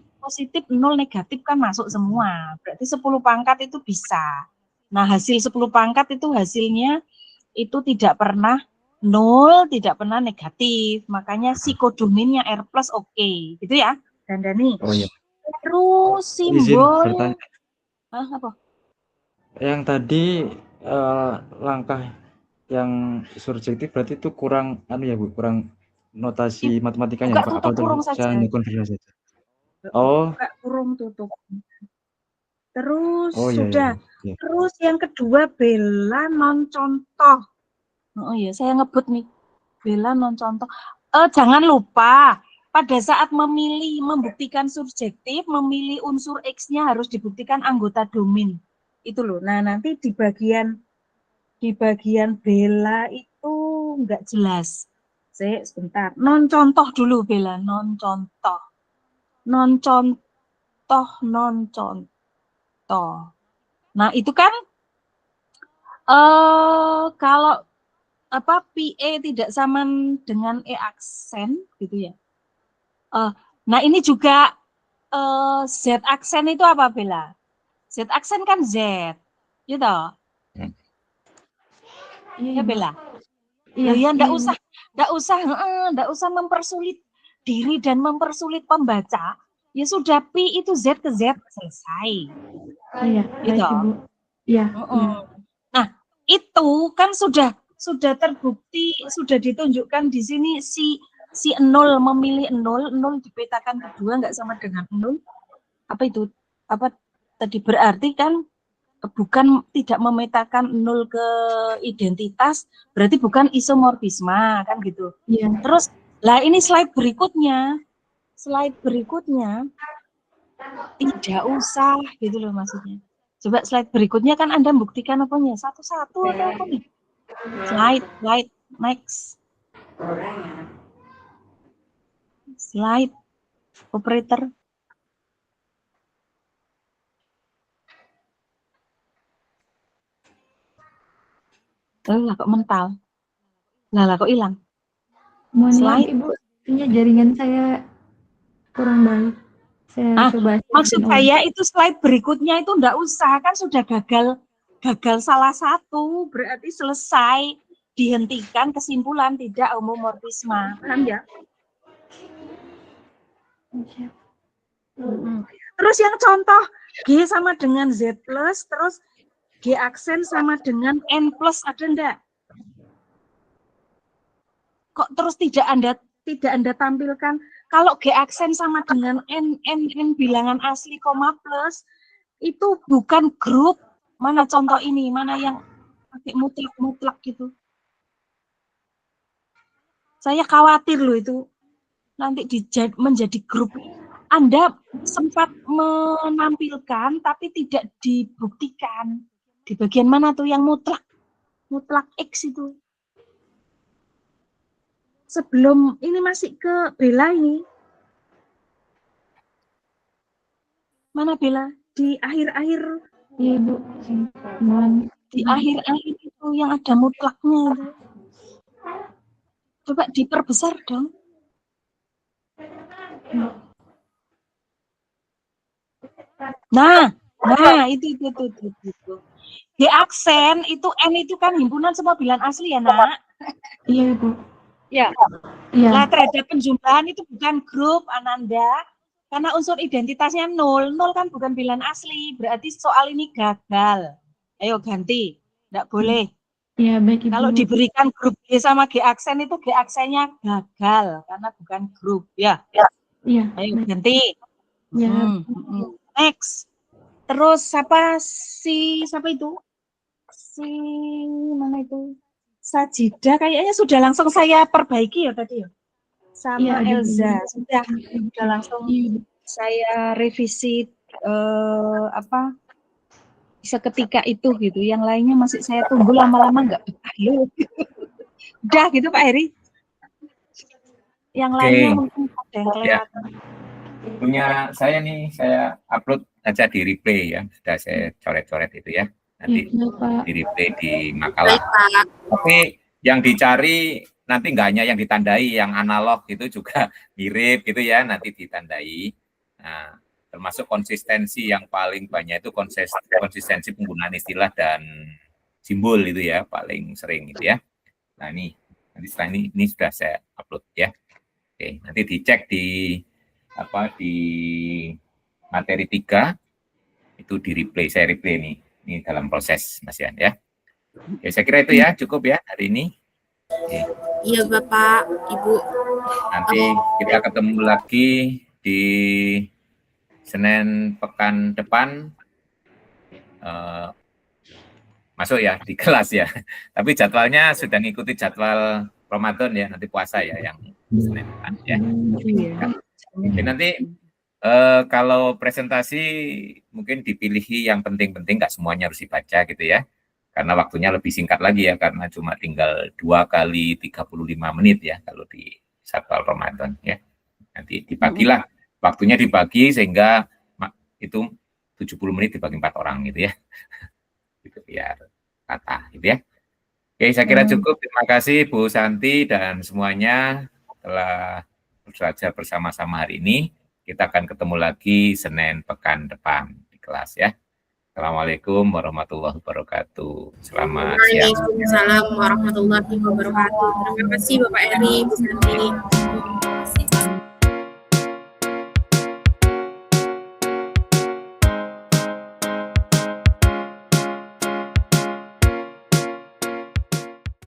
0 negatif kan masuk semua. Berarti 10 pangkat itu bisa. Nah, hasil 10 pangkat itu hasilnya itu tidak pernah 0, tidak pernah negatif. Makanya si kodominnya R plus oke. Gitu ya, Dandani. Oh iya. Terus Izin simbol. bertanya. Apa? Yang tadi langkah yang surjektif berarti itu kurang ya, Bu, kurang notasi matematikanya, Buka Pak. tutup kurung saja. Saya konfirmasi saja. Oh. Buka kurung tutup. Terus iya, sudah. iya. Terus yang kedua bela non contoh. Oh iya, saya ngebut nih. Bela non contoh. Jangan lupa pada saat membuktikan subjektif, memilih unsur X-nya harus dibuktikan anggota domain. Itu loh. Nah, nanti di bagian bela itu enggak jelas. Sebentar. Non contoh dulu bela, non contoh. Nah, itu kan kalau PE tidak sama dengan E aksen gitu ya. Nah, ini juga Z aksen itu apa, Bella? Z aksen kan Z. Gitu. Iya, Bella. Iya, enggak usah mempersulit diri dan mempersulit pembaca. Ya sudah, Pi itu Z ke Z, selesai. Iya, gitu. baik, Ibu. Iya. Nah, itu kan sudah terbukti, sudah ditunjukkan di sini si 0 memilih 0 dipetakan kedua enggak sama dengan 0. Apa itu? tadi berarti kan bukan tidak memetakan nol ke identitas, berarti bukan isomorfisme kan gitu. Iya. Terus lah ini slide berikutnya tidak usah gitu loh maksudnya. Coba slide berikutnya kan Anda buktikan apanya? Satu-satu atau apa nih? Slide, next. Slide, operator. Lah kok mental? Lah kok hilang? Mohon maaf Slide. Ibu, sepertinya jaringan saya kurang baik. Saya coba Maksud saya itu slide berikutnya itu enggak usah, kan sudah gagal salah satu, berarti selesai, dihentikan, kesimpulan tidak homomorfisme. Paham ya? Terus yang contoh G sama dengan Z plus, terus G aksen sama dengan N plus, ada enggak? Kok terus tidak Anda tampilkan kalau G aksen sama dengan N bilangan asli koma plus itu bukan grup. Mana contoh ini? Mana yang pakai mutlak gitu? Saya khawatir loh itu nanti menjadi grup. Anda sempat menampilkan tapi tidak dibuktikan. Di bagian mana tuh yang mutlak X itu? Sebelum ini masih ke Bella ini. Mana Bella? Di akhir-akhir. Iya Ibu. Di akhir-akhir itu yang ada mutlaknya itu. Coba diperbesar dong. Nah, itu. Di aksen itu N itu kan himpunan semua bilangan asli ya, Nak? Iya Ibu. Ya. Iya. Nah, terhadap penjumlahan itu bukan grup, Ananda. Karena unsur identitasnya 0. 0 kan bukan bilangan asli. Berarti soal ini gagal. Ayo ganti. Nggak boleh. Iya, baik Ibu. Kalau diberikan grup G sama G aksen itu G aksennya gagal. Karena bukan grup. Ya. Iya. Ayo ganti. Ya. Next. Terus siapa itu? Mana itu? Sajida kayaknya sudah langsung saya perbaiki ya tadi ya. Sama Iya, Elza sudah langsung saya revisi seketika itu gitu. Yang lainnya masih saya tunggu lama-lama nggak betah. Udah gitu Pak Heri. Yang lainnya mungkin ada yang kelewatan. Punya saya nih, saya upload aja di replay ya. Sudah saya coret-coret itu ya. Nanti di replay di makalah. Tapi yang dicari nanti nggak hanya yang ditandai, yang analog itu juga mirip gitu ya, nanti ditandai. Nah, termasuk konsistensi yang paling banyak itu konsistensi penggunaan istilah dan simbol itu ya, paling sering gitu ya. Nah nanti setelah ini sudah saya upload ya. Oke, nanti dicek di materi 3 itu di replay, saya replay nih. Ini dalam proses Mas Yan ya. Oke, saya kira itu ya, cukup ya hari ini. Oke. Iya Bapak, Ibu. Nanti kita ketemu lagi di Senin pekan depan. Masuk ya di kelas ya. Tapi jadwalnya sudah ngikuti jadwal Ramadan ya, nanti puasa ya yang Senin depan ya. Jadi nanti kalau presentasi mungkin dipilih yang penting-penting, nggak semuanya harus dibaca gitu ya. Karena waktunya lebih singkat lagi ya, karena cuma tinggal 2 kali 35 menit ya kalau di jadwal Ramadan ya. Nanti dibagilah, waktunya dibagi sehingga itu 70 menit dibagi 4 orang gitu ya. Itu biar kata gitu ya. Oke, saya kira cukup. Terima kasih Bu Santi dan semuanya telah belajar bersama-sama hari ini. Kita akan ketemu lagi Senin pekan depan di kelas ya. Assalamualaikum warahmatullahi wabarakatuh. Selamat siang. Waalaikumsalam warahmatullahi wabarakatuh. Terima kasih Bapak Eri, Bu Santi. Terima kasih.